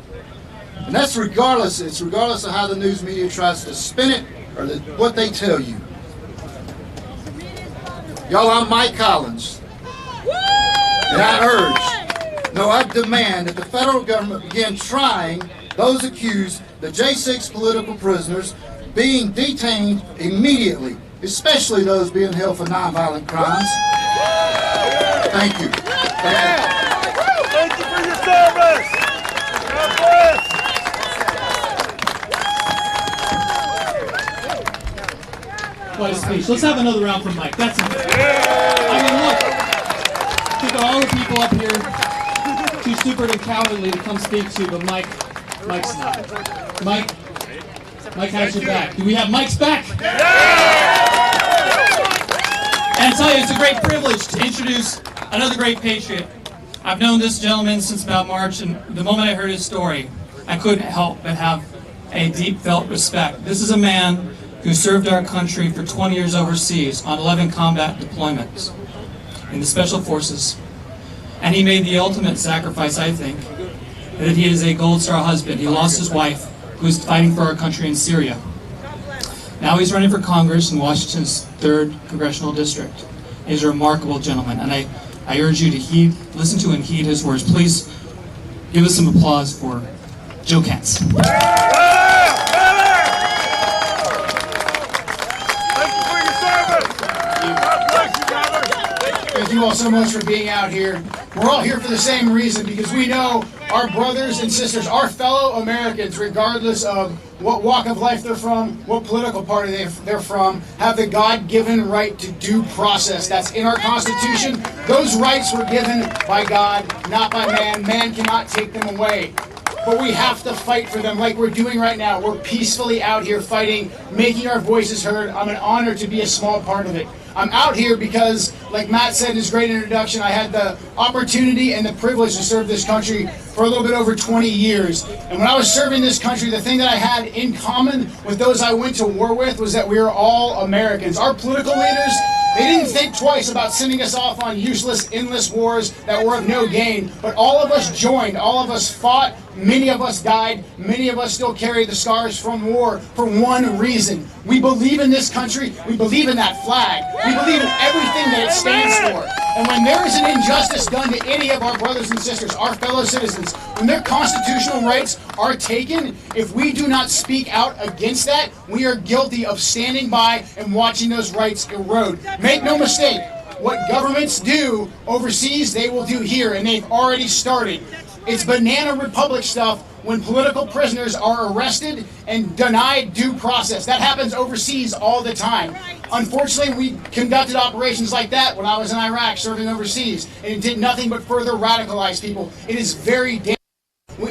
And that's regardless, it's regardless of how the news media tries to spin it or what they tell you. Y'all, I'm Mike Collins. And I urge, no, I demand that the federal government begin trying those accused, the J6 political prisoners, being detained immediately, especially those being held for nonviolent crimes. Thank you. Thank you for your service. God bless. What a speech. Let's have another round for Mike. That's it. I mean, look. Think of all the people up here, too stupid and cowardly to come speak to, but Mike's not. Mike has your back. Do we have Mike's back? And I tell you, it's a great privilege to introduce another great patriot. I've known this gentleman since about March, and the moment I heard his story, I couldn't help but have a deep felt respect. This is a man who served our country for 20 years overseas on 11 combat deployments in the Special Forces. And he made the ultimate sacrifice, I think, that he is a Gold Star husband. He lost his wife, who was fighting for our country in Syria. Now he's running for Congress in Washington's 3rd Congressional District. He's a remarkable gentleman, and I urge you to listen to and heed his words. Please give us some applause for Joe Katz. Thank you all so much for being out here. We're all here for the same reason, because we know our brothers and sisters, our fellow Americans, regardless of what walk of life they're from, what political party they're from, have the God-given right to due process. That's in our Constitution. Those rights were given by God, not by man. Man cannot take them away. But we have to fight for them like we're doing right now. We're peacefully out here fighting, making our voices heard. I'm an honor to be a small part of it. I'm out here because, like Matt said in his great introduction, I had the opportunity and the privilege to serve this country for a little bit over 20 years. And when I was serving this country, the thing that I had in common with those I went to war with was that we are all Americans. Our political leaders, they didn't think twice about sending us off on useless, endless wars that were of no gain. But all of us joined, all of us fought Many of us died. Many of us still carry the scars from war for one reason. We believe in this country. We believe in that flag. We believe in everything that it stands for. And when there is an injustice done to any of our brothers and sisters, our fellow citizens, when their constitutional rights are taken, if we do not speak out against that, we are guilty of standing by and watching those rights erode. Make no mistake, what governments do overseas, they will do here, and they've already started. It's banana republic stuff when political prisoners are arrested and denied due process. That happens overseas all the time. Unfortunately, we conducted operations like that when I was in Iraq serving overseas, and it did nothing but further radicalize people. It is very dangerous.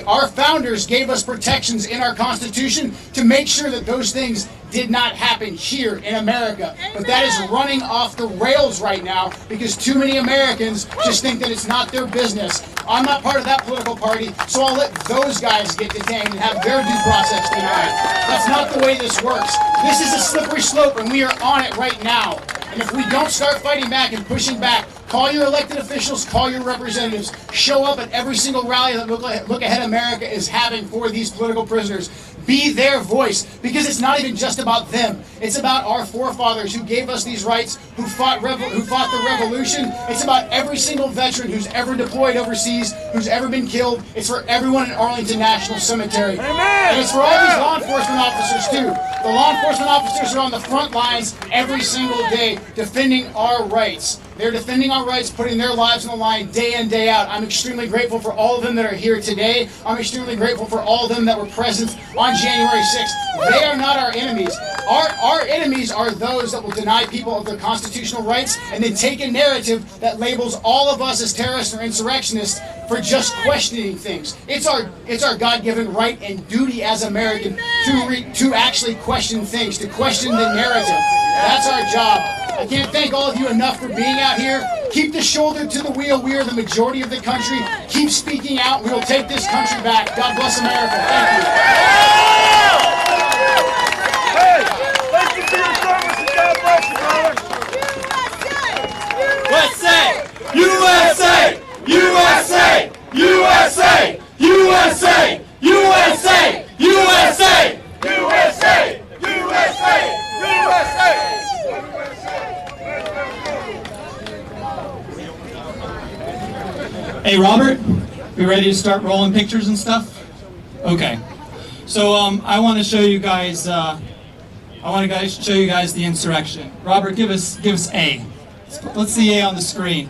Our founders gave us protections in our Constitution to make sure that those things did not happen here in America. But that is running off the rails right now because too many Americans just think that it's not their business. I'm not part of that political party, so I'll let those guys get detained and have their due process denied. That's not the way this works. This is a slippery slope, and we are on it right now. And if we don't start fighting back and pushing back, call your elected officials, call your representatives, show up at every single rally that Look Ahead America is having for these political prisoners. Be their voice, because it's not even just about them. It's about our forefathers who gave us these rights, who fought the revolution. It's about every single veteran who's ever deployed overseas, who's ever been killed. It's for everyone in Arlington National Cemetery. And it's for all these law enforcement officers too. The law enforcement officers are on the front lines every single day defending our rights. They're defending our rights, putting their lives on the line day in, day out. I'm extremely grateful for all of them that are here today. I'm extremely grateful for all of them that were present on January 6th. They are not our enemies. Our enemies are those that will deny people of their constitutional rights and then take a narrative that labels all of us as terrorists or insurrectionists for just questioning things. It's our God-given right and duty as Americans to actually question things, to question the narrative. That's our job. I can't thank all of you enough for being out here. Keep the shoulder to the wheel. We are the majority of the country. Keep speaking out. We will take this country back. God bless America. Thank you. Hey, thank you for your service and God bless you, brother. USA! USA! USA! USA! USA! USA! USA! USA! USA! USA! Hey, Robert, we ready to start rolling pictures and stuff? Okay. So I want to show you guys. I want to show you guys the insurrection. Robert, give us A. Let's see A on the screen.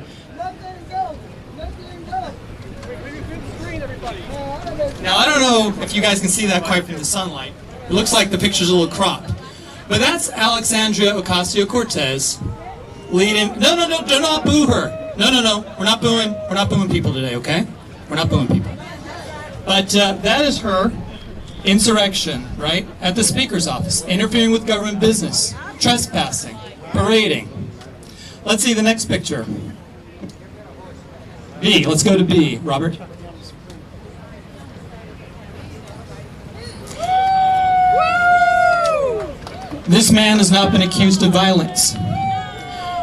Now I don't know if you guys can see that quite from the sunlight. It looks like the picture's a little cropped, but that's Alexandria Ocasio-Cortez leading. No, do not boo her. No, we're not booing people today, okay? We're not booing people. But that is her insurrection, right? At the Speaker's office, interfering with government business, trespassing, parading. Let's see the next picture. B, let's go to B, Robert. This man has not been accused of violence.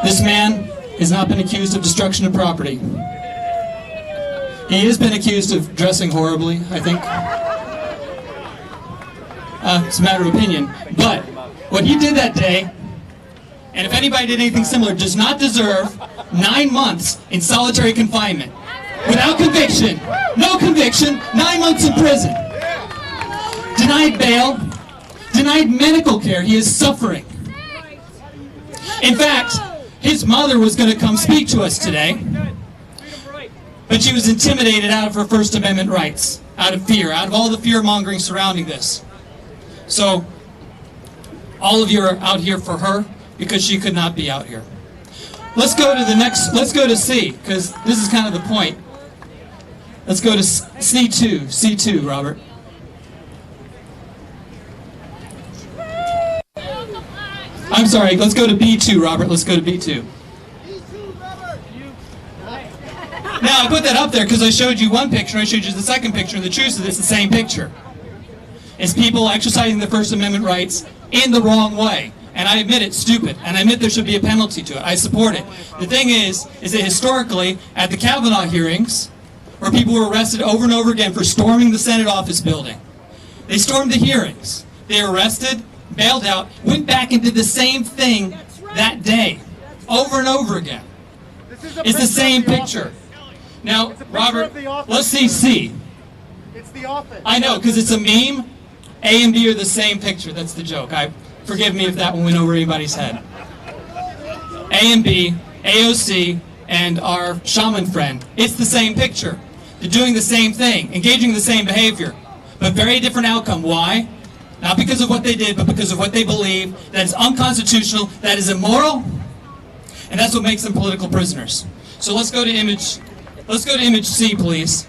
This man has not been accused of destruction of property. He has been accused of dressing horribly, I think. It's a matter of opinion. But what he did that day, and if anybody did anything similar, does not deserve 9 months in solitary confinement. Without conviction. No conviction, 9 months in prison. Denied bail. Denied medical care. He is suffering. In fact, his mother was going to come speak to us today, but she was intimidated out of her First Amendment rights, out of fear, out of all the fear-mongering surrounding this. So, all of you are out here for her because she could not be out here. Let's go to the next, let's go to C, because this is kind of the point. Let's go to C2, Robert. I'm sorry, let's go to B2, Robert. Let's go to B2. Now, I put that up there because I showed you one picture, I showed you the second picture, and the truth is it's the same picture. It's people exercising their First Amendment rights in the wrong way. And I admit it's stupid, and I admit there should be a penalty to it. I support it. The thing is that historically, at the Kavanaugh hearings, where people were arrested over and over again for storming the Senate office building. They stormed the hearings. They were arrested, bailed out, went back and did the same thing that day, over and over again. It's the same picture. Now, Robert, let's see C. It's the office. I know, because it's a meme. A and B are the same picture. That's the joke. Forgive me if that one went over anybody's head. A and B, AOC, and our shaman friend. It's the same picture. They're doing the same thing, engaging in the same behavior, but very different outcome. Why? Not because of what they did, but because of what they believe. That is unconstitutional, that is immoral, and that's what makes them political prisoners. So let's go to image C, please.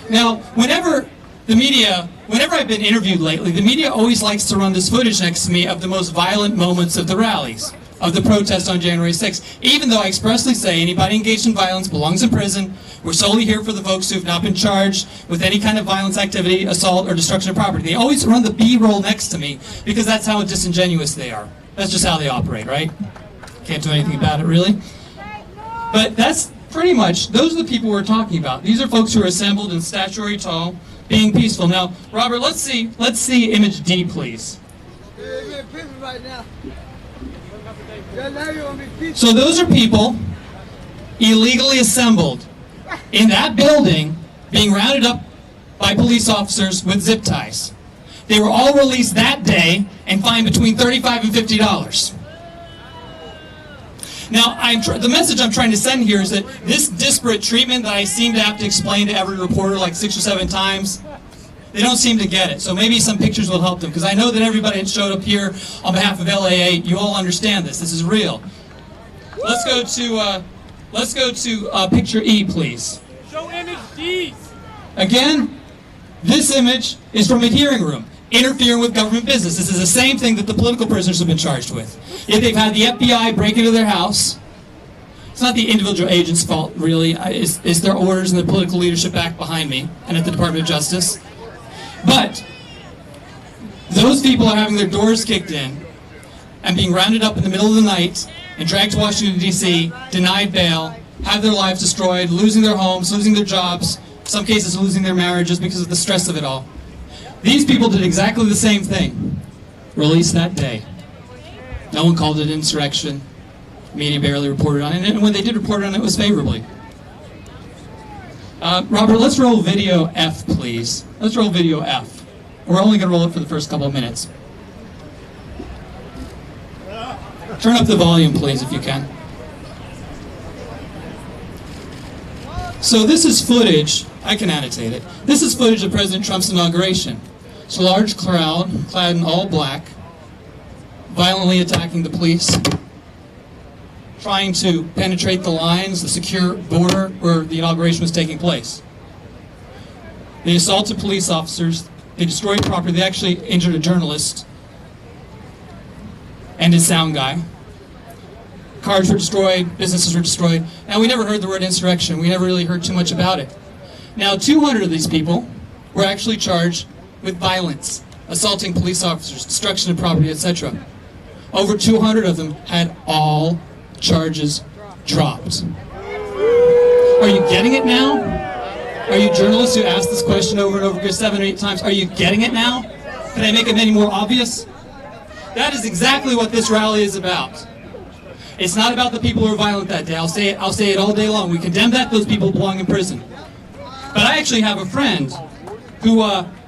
Now, whenever I've been interviewed lately, the media always likes to run this footage next to me of the most violent moments of the rallies, of the protest on January 6th, even though I expressly say anybody engaged in violence belongs in prison. We're solely here for the folks who have not been charged with any kind of violence activity, assault, or destruction of property. They always run the B-roll next to me because that's how disingenuous they are. That's just how they operate, right? Can't do anything about it, really. But that's pretty much, those are the people we're talking about. These are folks who are assembled in statuary tall, being peaceful. Now, Robert, let's see image D, please. So those are people illegally assembled in that building, being rounded up by police officers with zip ties. They were all released that day and fined between $35 and $50. Now, the message I'm trying to send here is that this disparate treatment that I seem to have to explain to every reporter like 6 or 7 times, they don't seem to get it. So maybe some pictures will help them, because I know that everybody that showed up here on behalf of LA8, you all understand this. This is real. Let's go to picture E, please. Show image D. Again, this image is from a hearing room, interfering with government business. This is the same thing that the political prisoners have been charged with. If they've had the FBI break into their house, it's not the individual agent's fault, really. It's their orders and the political leadership back behind me and at the Department of Justice. But those people are having their doors kicked in and being rounded up in the middle of the night and dragged to Washington, D.C., denied bail, have their lives destroyed, losing their homes, losing their jobs, in some cases losing their marriages because of the stress of it all. These people did exactly the same thing, released that day. No one called it insurrection. Media barely reported on it, and when they did report on it, it was favorably. Robert, let's roll video F, please. Let's roll video F. We're only going to roll it for the first couple of minutes. Turn up the volume, please, if you can. So this is footage, I can annotate it. This is footage of President Trump's inauguration. It's a large crowd, clad in all black, violently attacking the police, trying to penetrate the lines, the secure border where the inauguration was taking place. They assaulted police officers, they destroyed property, they actually injured a journalist and his sound guy. Cars were destroyed, businesses were destroyed. Now, we never heard the word insurrection. We never really heard too much about it. Now, 200 of these people were actually charged with violence, assaulting police officers, destruction of property, etc. Over 200 of them had all charges dropped. Are you getting it now? Are you journalists who ask this question over and over 7 or 8 times? Are you getting it now? Can I make it any more obvious? That is exactly what this rally is about. It's not about the people who are violent that day. I'll say it all day long. We condemn that. Those people belong in prison. But I actually have a friend who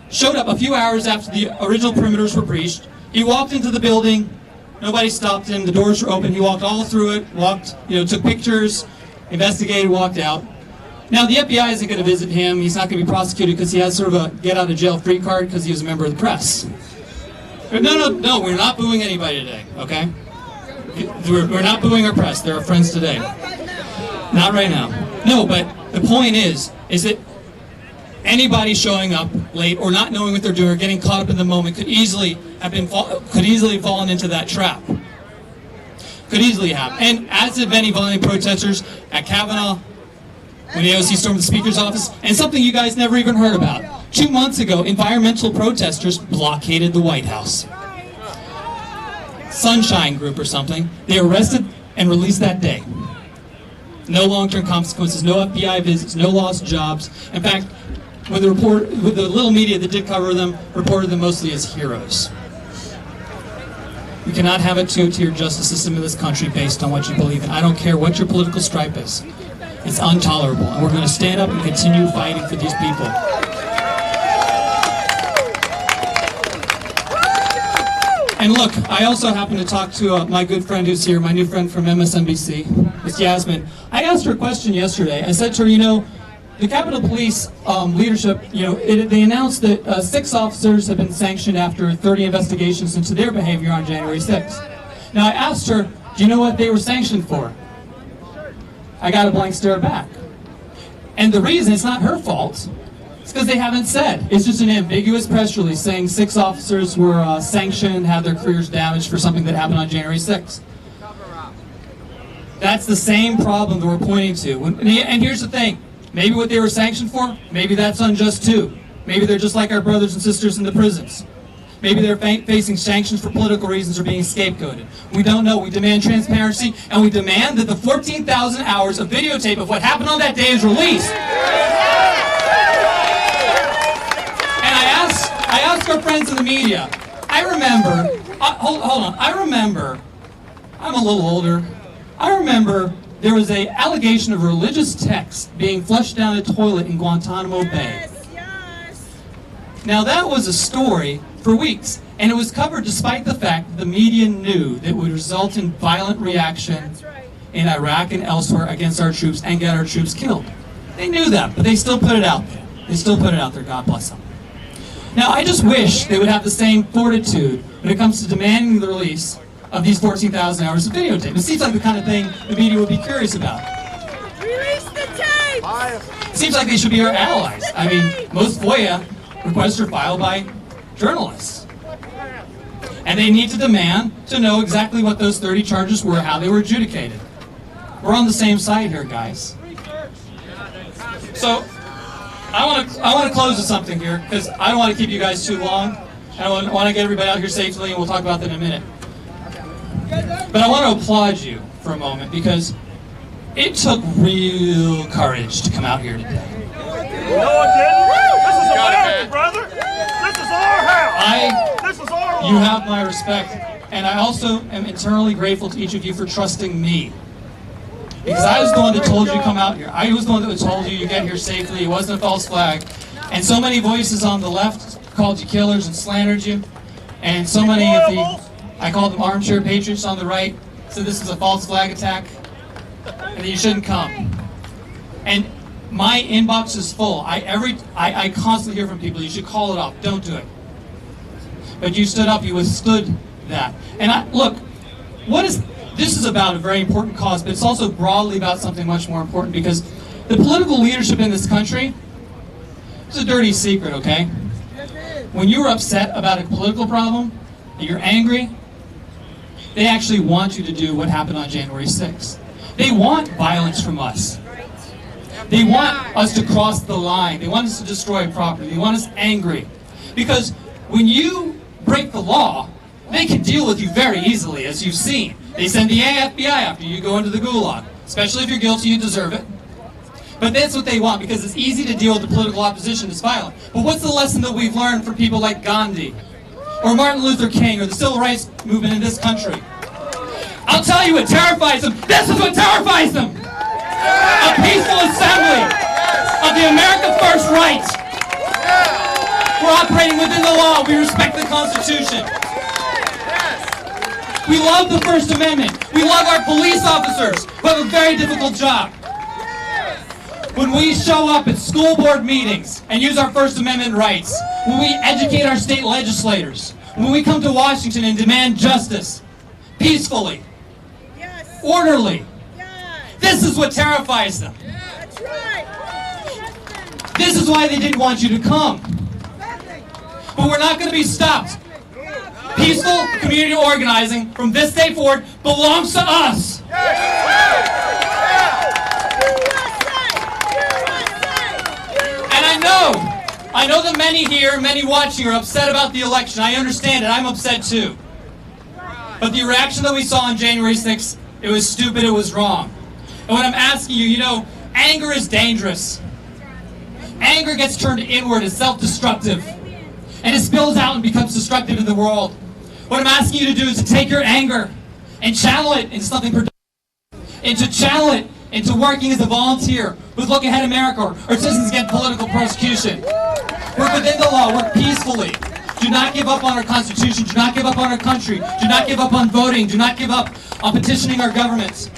showed up a few hours after the original perimeters were breached. He walked into the building. Nobody stopped him. The doors were open. He walked all through it, took pictures, investigated, walked out. Now, the FBI isn't going to visit him. He's not going to be prosecuted because he has sort of a get-out-of-jail-free card because he was a member of the press. But no, we're not booing anybody today, okay? We're not booing our press. They're our friends today. Not right now. No, but the point is that anybody showing up late or not knowing what they're doing or getting caught up in the moment could easily have fallen into that trap. Could easily have. And as did many violent protesters at Kavanaugh, when AOC stormed the Speaker's office, and something you guys never even heard about. 2 months ago, environmental protesters blockaded the White House. Sunshine Group or something. They were arrested and released that day. No long-term consequences, no FBI visits, no lost jobs. In fact, with the little media that did cover them, reported them mostly as heroes. We cannot have a two-tier justice system in this country based on what you believe in. I don't care what your political stripe is. It's intolerable, and we're going to stand up and continue fighting for these people. And look, I also happen to talk to my good friend who's here, my new friend from MSNBC, Ms. Yasmin. I asked her a question yesterday. I said to her, you know, the Capitol Police leadership, you know, they announced that 6 officers have been sanctioned after 30 investigations into their behavior on January 6th. Now I asked her, do you know what they were sanctioned for? I got a blank stare back. And the reason, it's not her fault, it's because they haven't said. It's just an ambiguous press release saying 6 officers were sanctioned, had their careers damaged for something that happened on January 6th. That's the same problem that we're pointing to. And here's the thing. Maybe what they were sanctioned for, maybe that's unjust too. Maybe they're just like our brothers and sisters in the prisons. Maybe they're facing sanctions for political reasons or being scapegoated. We don't know. We demand transparency, and we demand that the 14,000 hours of videotape of what happened on that day is released. And I asked our friends in the media, I remember, hold on, I'm a little older, I remember there was an allegation of religious text being flushed down a toilet in Guantanamo Bay. Yes. Now that was a story for weeks, and it was covered despite the fact that the media knew that it would result in violent reaction in Iraq and elsewhere against our troops and get our troops killed. They knew that, but they still put it out there. They still put it out there, God bless them. Now I just wish they would have the same fortitude when it comes to demanding the release of these 14,000 hours of videotape. It seems like the kind of thing the media would be curious about. Release the tape! It seems like they should be our allies. I mean, most FOIA requests are filed by journalists. And they need to demand to know exactly what those 30 charges were, how they were adjudicated. We're on the same side here, guys. So, I want to close with something here, because I don't want to keep you guys too long. I want to get everybody out here safely, and we'll talk about that in a minute. But I want to applaud you for a moment, because it took real courage to come out here today. No, it didn't. This is America, brother. This is our house. This is our home. You have my respect, and I also am eternally grateful to each of you for trusting me. Because I was the one that told you to come out here. I was the one that told you get here safely. It wasn't a false flag. And so many voices on the left called you killers and slandered you. And so many of the, I called them armchair patriots on the right, said this is a false flag attack, and that you shouldn't come. And my inbox is full. I constantly hear from people, you should call it off, don't do it. But you stood up, you withstood that. And look, this is about a very important cause, but it's also broadly about something much more important, because the political leadership in this country, it's a dirty secret, okay? When you're upset about a political problem, and you're angry, they actually want you to do what happened on January 6th. They want violence from us. They want us to cross the line. They want us to destroy property. They want us angry. Because when you break the law, they can deal with you very easily, as you've seen. They send the FBI after you, go into the gulag. Especially if you're guilty, you deserve it. But that's what they want, because it's easy to deal with the political opposition that's violent. But what's the lesson that we've learned from people like Gandhi, or Martin Luther King, or the civil rights movement in this country? I'll tell you what terrifies them. This is what terrifies them. A peaceful assembly of the America First rights. We're operating within the law. We respect the Constitution. We love the First Amendment. We love our police officers who have a very difficult job. When we show up at school board meetings and use our First Amendment rights, when we educate our state legislators, when we come to Washington and demand justice, peacefully, orderly, this is what terrifies them. This is why they didn't want you to come. But we're not going to be stopped. Peaceful community organizing from this day forward belongs to us. And I know that many here, many watching are upset about the election. I understand it. I'm upset too. But the reaction that we saw on January 6th, it was stupid, it was wrong. And what I'm asking you, you know, anger is dangerous. Anger gets turned inward, it's self-destructive. And it spills out and becomes destructive in the world. What I'm asking you to do is to take your anger and channel it into something productive. And to channel it into working as a volunteer with Look Ahead America or Citizens Against Political Persecution. Work within the law, work peacefully. Do not give up on our Constitution. Do not give up on our country. Do not give up on voting. Do not give up on petitioning our governments.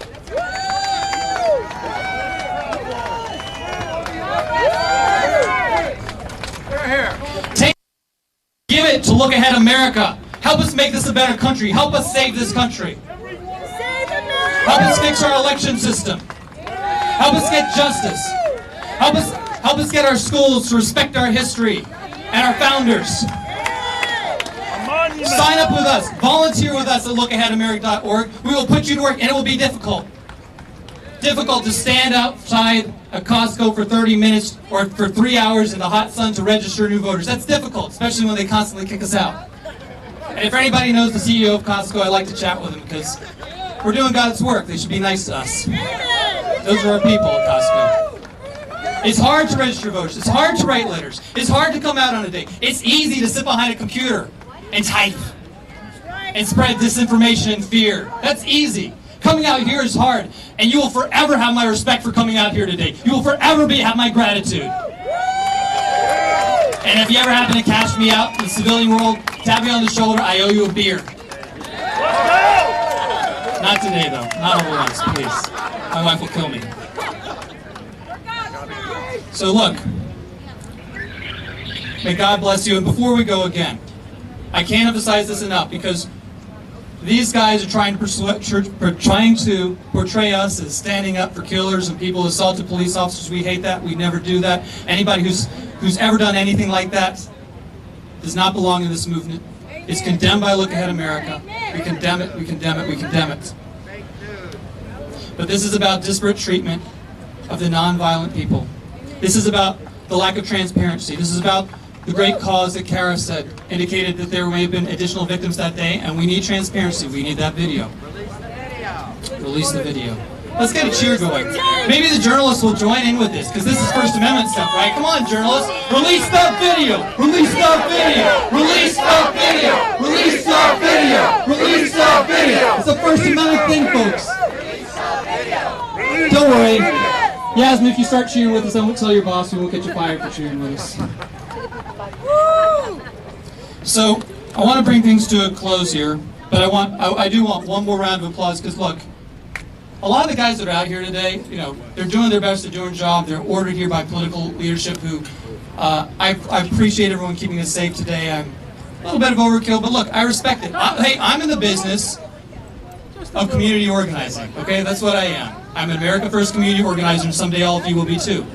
Give it to Look Ahead America. Help us make this a better country. Help us save this country. Help us fix our election system. Help us get justice. Help us get our schools to respect our history and our founders. Sign up with us. Volunteer with us at lookaheadamerica.org. We will put you to work, and it will be difficult. Difficult to stand outside a Costco for 30 minutes or for 3 hours in the hot sun to register new voters. That's difficult, especially when they constantly kick us out. And if anybody knows the CEO of Costco, I'd like to chat with him because we're doing God's work. They should be nice to us. Those are our people at Costco. It's hard to register voters. It's hard to write letters. It's hard to come out on a day. It's easy to sit behind a computer and type and spread disinformation and fear. That's easy. Coming out here is hard, and you will forever have my respect for coming out here today. You will forever have my gratitude. And if you ever happen to cash me out in the civilian world, tap me on the shoulder, I owe you a beer. Not today, though. Not all at once, please. My wife will kill me. So look, may God bless you. And before we go again, I can't emphasize this enough because these guys are trying to portray us as standing up for killers and people who assaulted police officers. We hate that. We never do that. Anybody who's ever done anything like that does not belong in this movement. It's condemned by Look Ahead America. We condemn it, we condemn it, we condemn it. But this is about disparate treatment of the nonviolent people. This is about the lack of transparency. This is about the great cause that Kara said, indicated that there may have been additional victims that day, and we need transparency. We need that video. Release the video. Let's get a cheer going. Maybe the journalists will join in with this, because this is First Amendment stuff, right? Come on, journalists. Release the video! Release the video! Release the video! Release the video! Release the video! It's a First Amendment thing, folks. Don't worry. Yasmin, if you start cheering with us, I won't tell your boss we won't get you fired for cheering with us. So, I want to bring things to a close here, but I do want one more round of applause, because look, a lot of the guys that are out here today, you know, they're doing their best, they're doing a job, they're ordered here by political leadership who, I appreciate everyone keeping us safe today. I'm a little bit of overkill, but look, I respect it. Hey, I'm in the business of community organizing, okay? That's what I am. I'm an America First community organizer, and someday all of you will be too.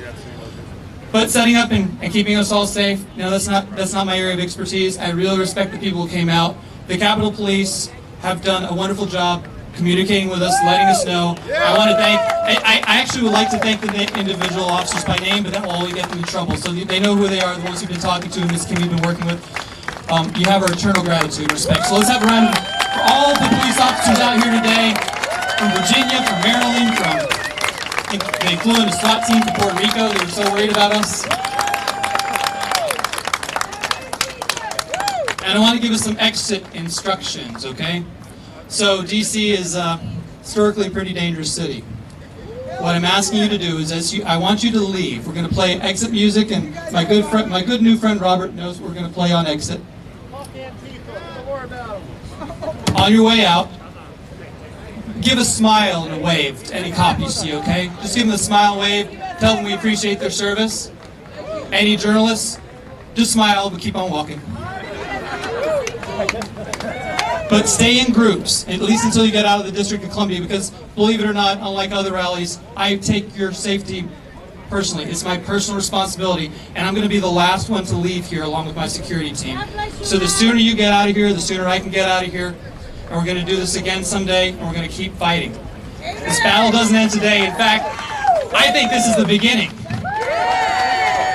But setting up and keeping us all safe, you know, that's not my area of expertise. I really respect the people who came out. The Capitol Police have done a wonderful job communicating with us, letting us know. I want to thank, I actually would like to thank the individual officers by name, but that will only get them in trouble. So they know who they are, the ones who've been talking to, and Ms. Kim you've been working with. You have our eternal gratitude and respect. So let's have a round for all the police officers out here today, from Virginia, from Maryland, they flew in a SWAT team from Puerto Rico. They were so worried about us. And I want to give us some exit instructions, okay? So DC is historically a pretty dangerous city. What I'm asking you to do is, I want you to leave. We're going to play exit music, and my good new friend Robert knows what we're going to play on exit. On your way out, give a smile and a wave to any cop you see, okay? Just give them a smile, wave, tell them we appreciate their service. Any journalists, just smile, but keep on walking. But stay in groups, at least until you get out of the District of Columbia, because believe it or not, unlike other rallies, I take your safety personally. It's my personal responsibility, and I'm going to be the last one to leave here along with my security team. So the sooner you get out of here, the sooner I can get out of here. And we're going to do this again someday, and we're going to keep fighting. This battle doesn't end today. In fact, I think this is the beginning.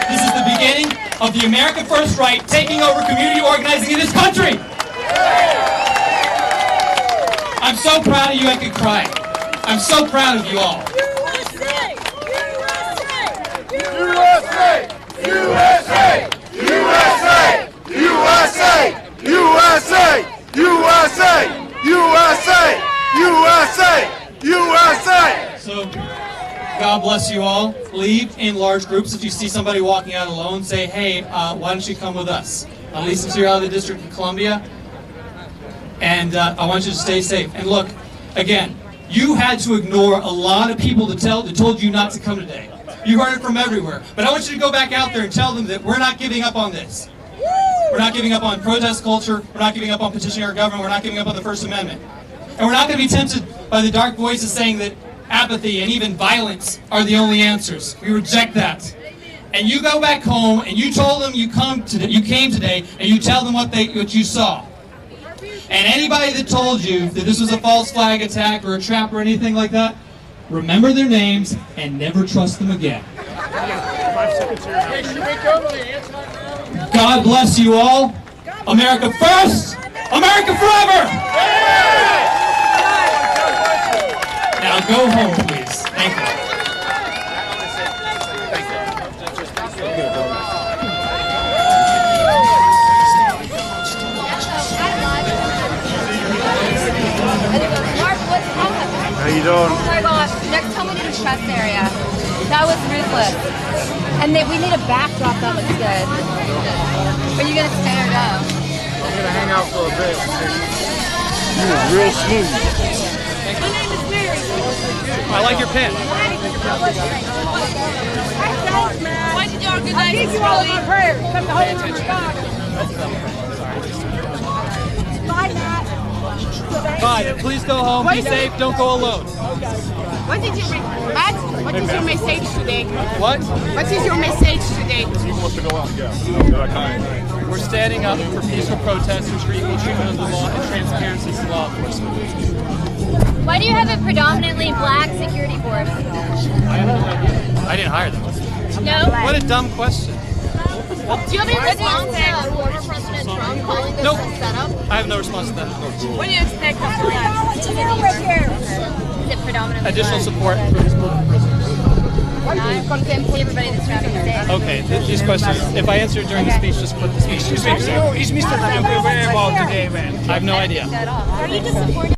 This is the beginning of the America First right taking over community organizing in this country. I'm so proud of you I could cry. I'm so proud of you all. USA! USA! USA! USA! USA! USA! USA! USA! USA! So, God bless you all. Leave in large groups. If you see somebody walking out alone, say, hey, why don't you come with us? At least since you're out of the District of Columbia. And I want you to stay safe. And look, again, you had to ignore a lot of people that told you not to come today. You heard it from everywhere. But I want you to go back out there and tell them that we're not giving up on this. We're not giving up on protest culture. We're not giving up on petitioning our government. We're not giving up on the First Amendment. And we're not going to be tempted by the dark voices saying that apathy and even violence are the only answers. We reject that. And you go back home and you told them you came today, and you tell them what you saw. And anybody that told you that this was a false flag attack or a trap or anything like that, remember their names and never trust them again. God bless you all. America first, America forever! Now go home, please. Thank you. How you doing? Oh my gosh, next time we need a chest area. That was ruthless. And we need a backdrop that looks good. Are you going to stay or go? I'm going to hang out for a bit. You were real smooth. My name is Mary. I like your pen. Why did you all good night? I give you all of my prayers. Come to hold on to God. Bye, Matt. Bye. Please go home. Be safe. Don't go alone. What is your message today? What? What is your message today? We're standing up for peaceful protests and equal treatment of the law and transparency to law enforcement. Why do you have a predominantly black security force? I didn't hire them. No? What a dumb question. Do you have any response to former President Trump calling this Nope. a setup? I have no response to that. What do you expect us to Is it predominantly Additional support black? for these political prisoners. See everybody that's driving today. Okay, these questions, if I answer it during the speech, just put the speech. Is Mr. Trump aware about today, man? I have no idea. Are you disappointed?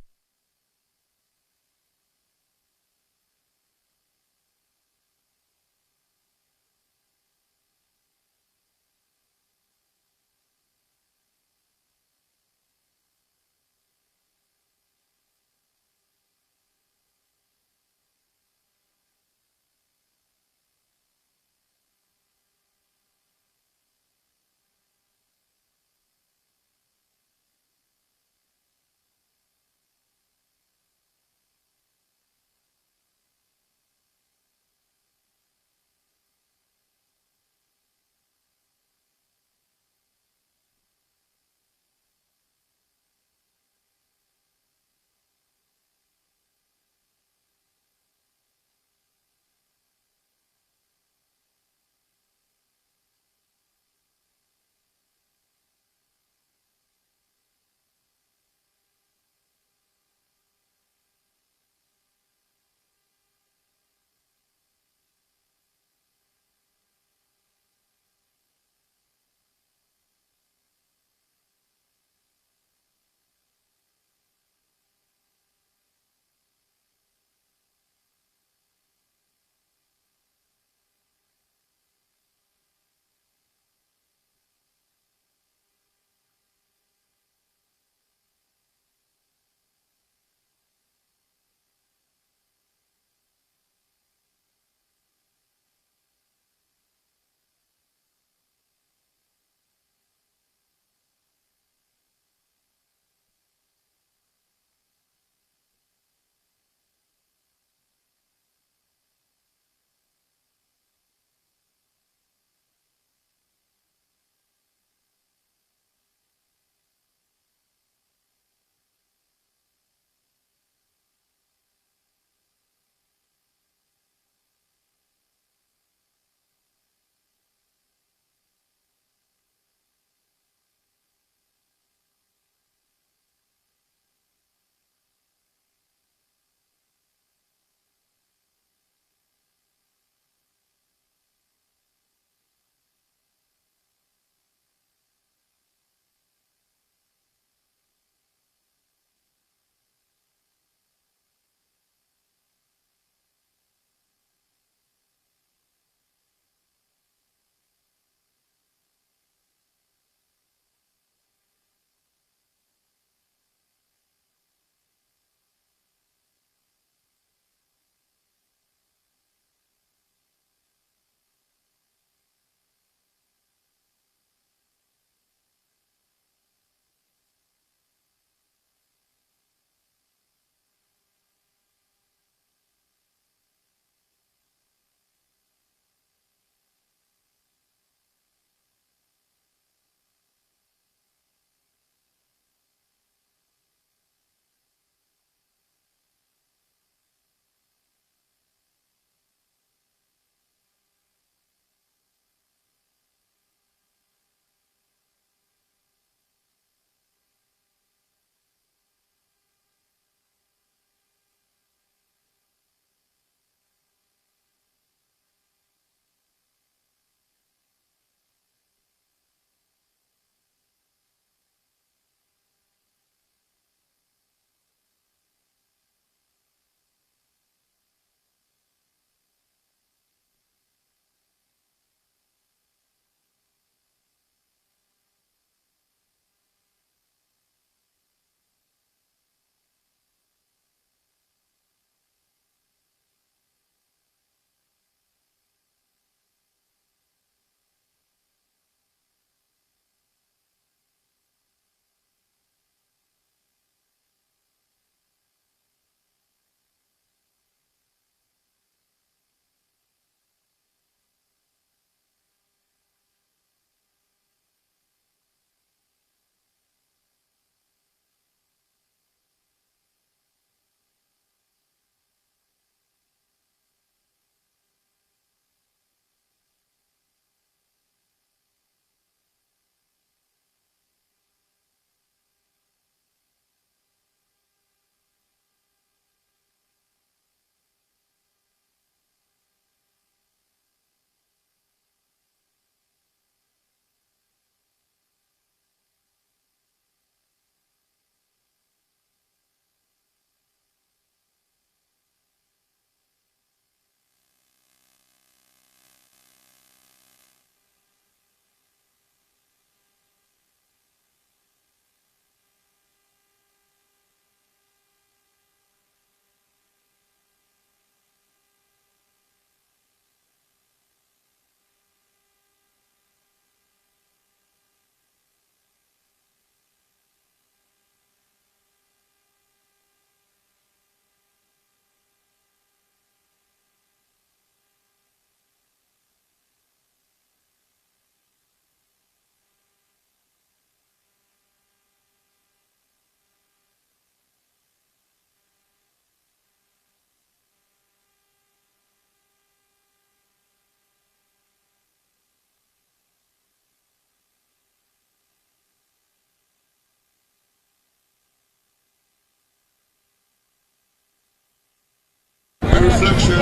reflection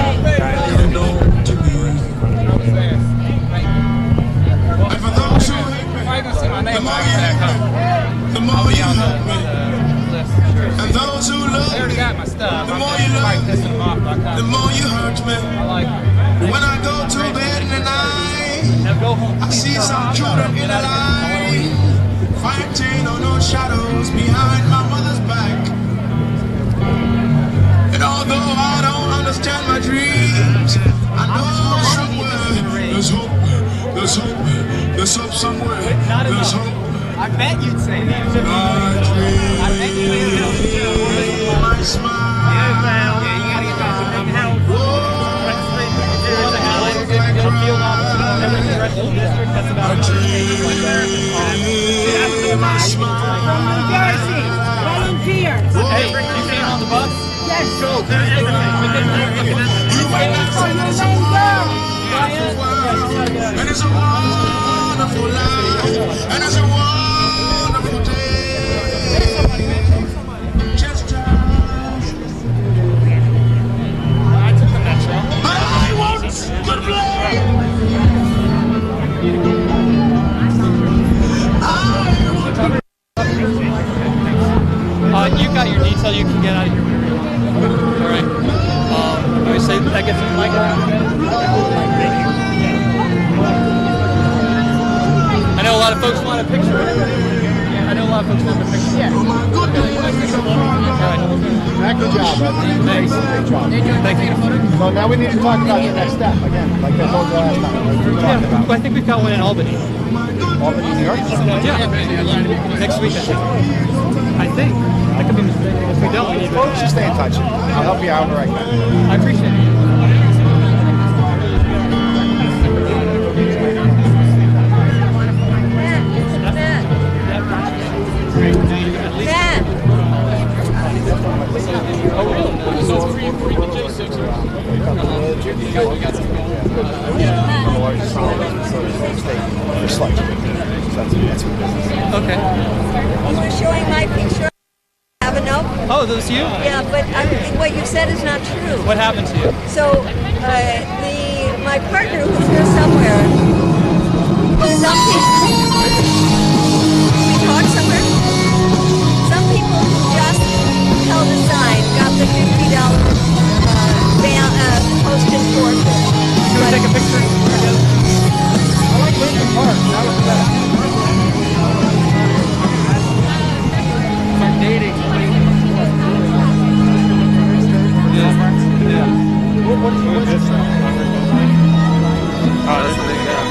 you know to me. And for those who hate me, the more you hate me, the more you hurt me. And those who love me, the more you love me, the more you hurt me. When I go to bed in the night, I see some children in the line, fighting on those shadows behind my mother's back. And although I don't understand my dreams, I know somewhere there's hope, there's hope, there's hope somewhere, there's hope. I bet you'd say that. My dream, I bet you would. my smile. Yeah, you gotta get back to big house. Volunteer. Hey, you came on the bus? Yes. Go. You might not say it's a wonderful world, and it's a wonderful life, and it's a wonderful day. Just I took the metro. but I want to play. You got your detail, you can get out of here whenever you want. Alright. Let me say that gets the mic around. I know a lot of folks want a picture. I know a lot of folks want a picture. Yeah. Good job, brother. Thanks. Great job. Thank you. So now we need to talk about the next step again, like I told you last time. Like we talked about. I think we've got one in Albany. Albany, New York? Yeah. Next week, I think. I could be mistaken. If we don't, we need to. Just stay in touch. I'll help you out where I can. I appreciate it. Oh, really? So it's free for the J6. Okay. You're showing my picture. Have a note? Oh, those you? Yeah, but what you said is not true. What happened to you? So, my partner who's here somewhere, some people, we talk somewhere? Some people who just held a sign got the $50 posted forfeit. Can we take a picture? I like Lincoln Park. Now look at that. Start dating. Yeah. What did you do? Oh, that's a big guy.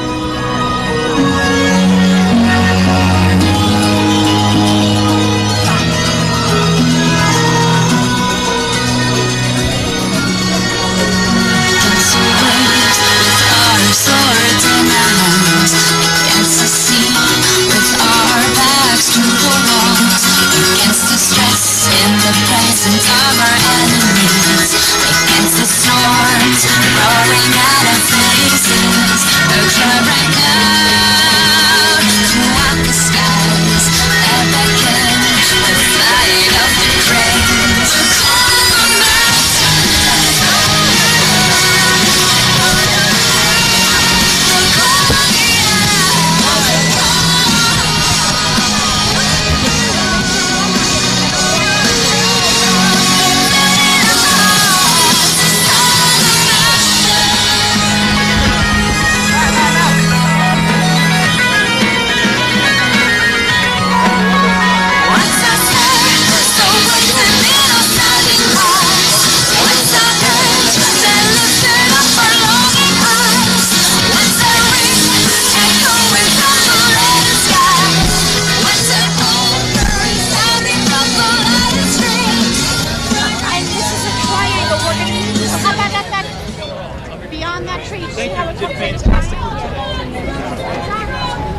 Fantastic.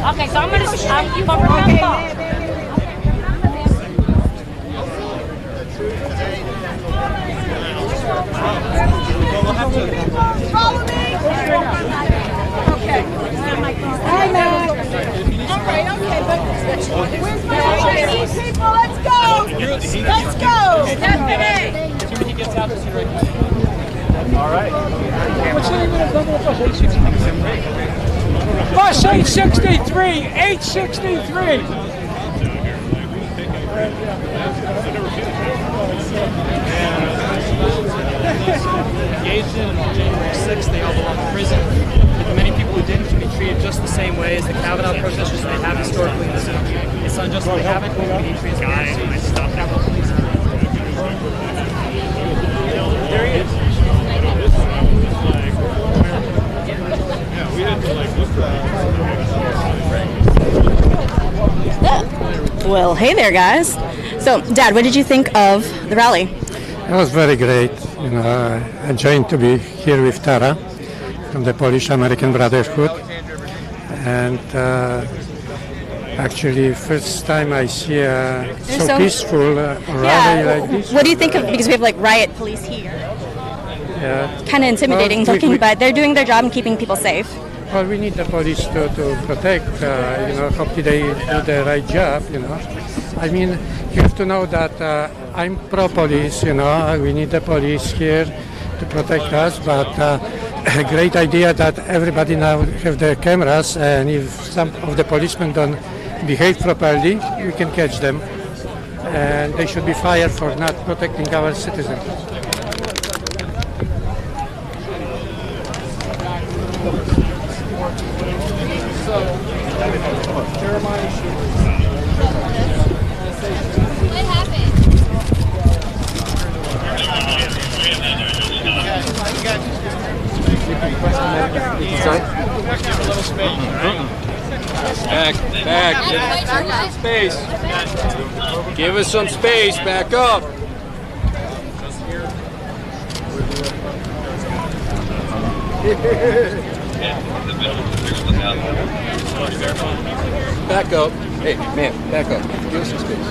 Okay, so I'm going to bump around the ball. Follow me. Okay. Hi, Matt. All right, okay, but where's my people? Let's go. Let's go. Stephanie. When he gets out, just right. All right. What's the name of the bus? 863. Bus 863. 863. Engaged in on January 6th, they all belong to prison. And many people who didn't should be treated just the same way as the Kavanaugh protesters they have historically in this country. It's unjust that we haven't. We need transparency. Capitol Police. There he is. Well, hey there, guys. So, Dad, what did you think of the rally? It was very great. You know, enjoying to be here with Tara from the Polish-American Brotherhood, and actually, first time I see a so peaceful rally like this. What do you think of, because we have like riot police here? Yeah. Kind of intimidating looking, but they're doing their job and keeping people safe. Well, we need the police to protect, you know, hopefully they do the right job, you know. I mean, you have to know that I'm pro-police, you know, we need the police here to protect us, but a great idea that everybody now have their cameras, and if some of the policemen don't behave properly, we can catch them, and they should be fired for not protecting our citizens. Back. Space. Give us some space. Back up. Back up. Hey, man, back up. Give us some space.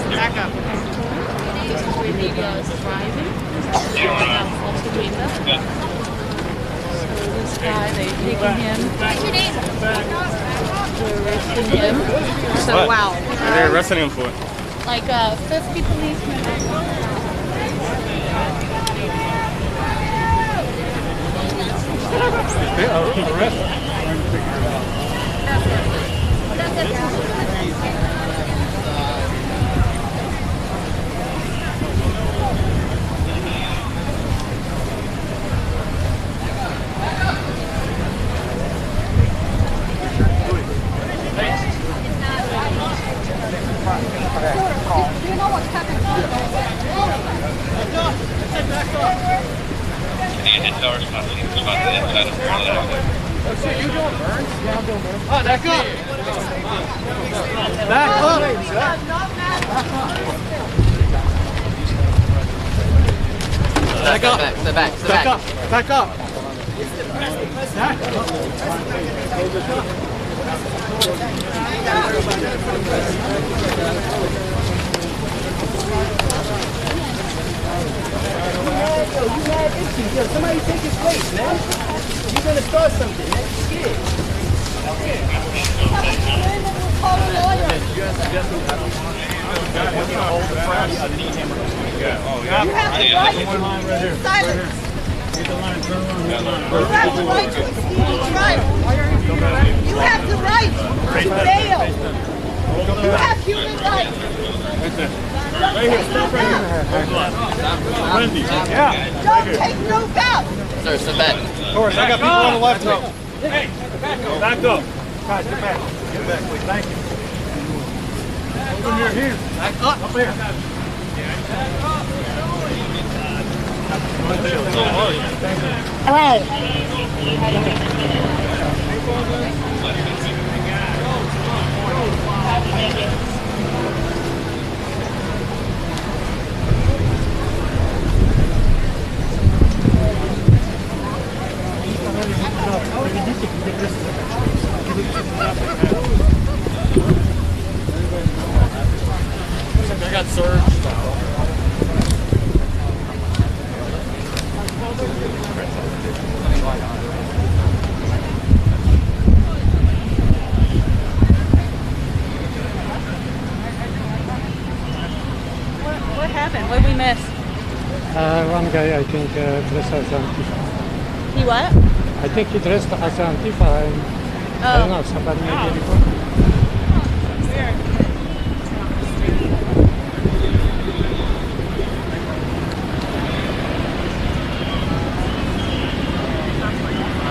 Back up. This is where media is arriving. Off the window. So this guy, they've taken him. They're arresting him. So What? wow. What are they arresting him for? Like 50 policemen. Do you know what's happening? Oh, back up. Back up. Back up. Back up. Back up. Somebody take his place, man. You're gonna start something, man. You're You have the right to silence. You have the right to speedy trial. You have the right to bail. You have human rights. Don't take no bow. Sir, sit back. Horace, I got people on the left row. Hey, back up. Back up. Guys, get back. Get back, please. Thank you. Over here. Back up. Up here. I got surged. One guy, I think, dressed as Antifa. He what? I think he dressed as Antifa. I don't know, somebody maybe report.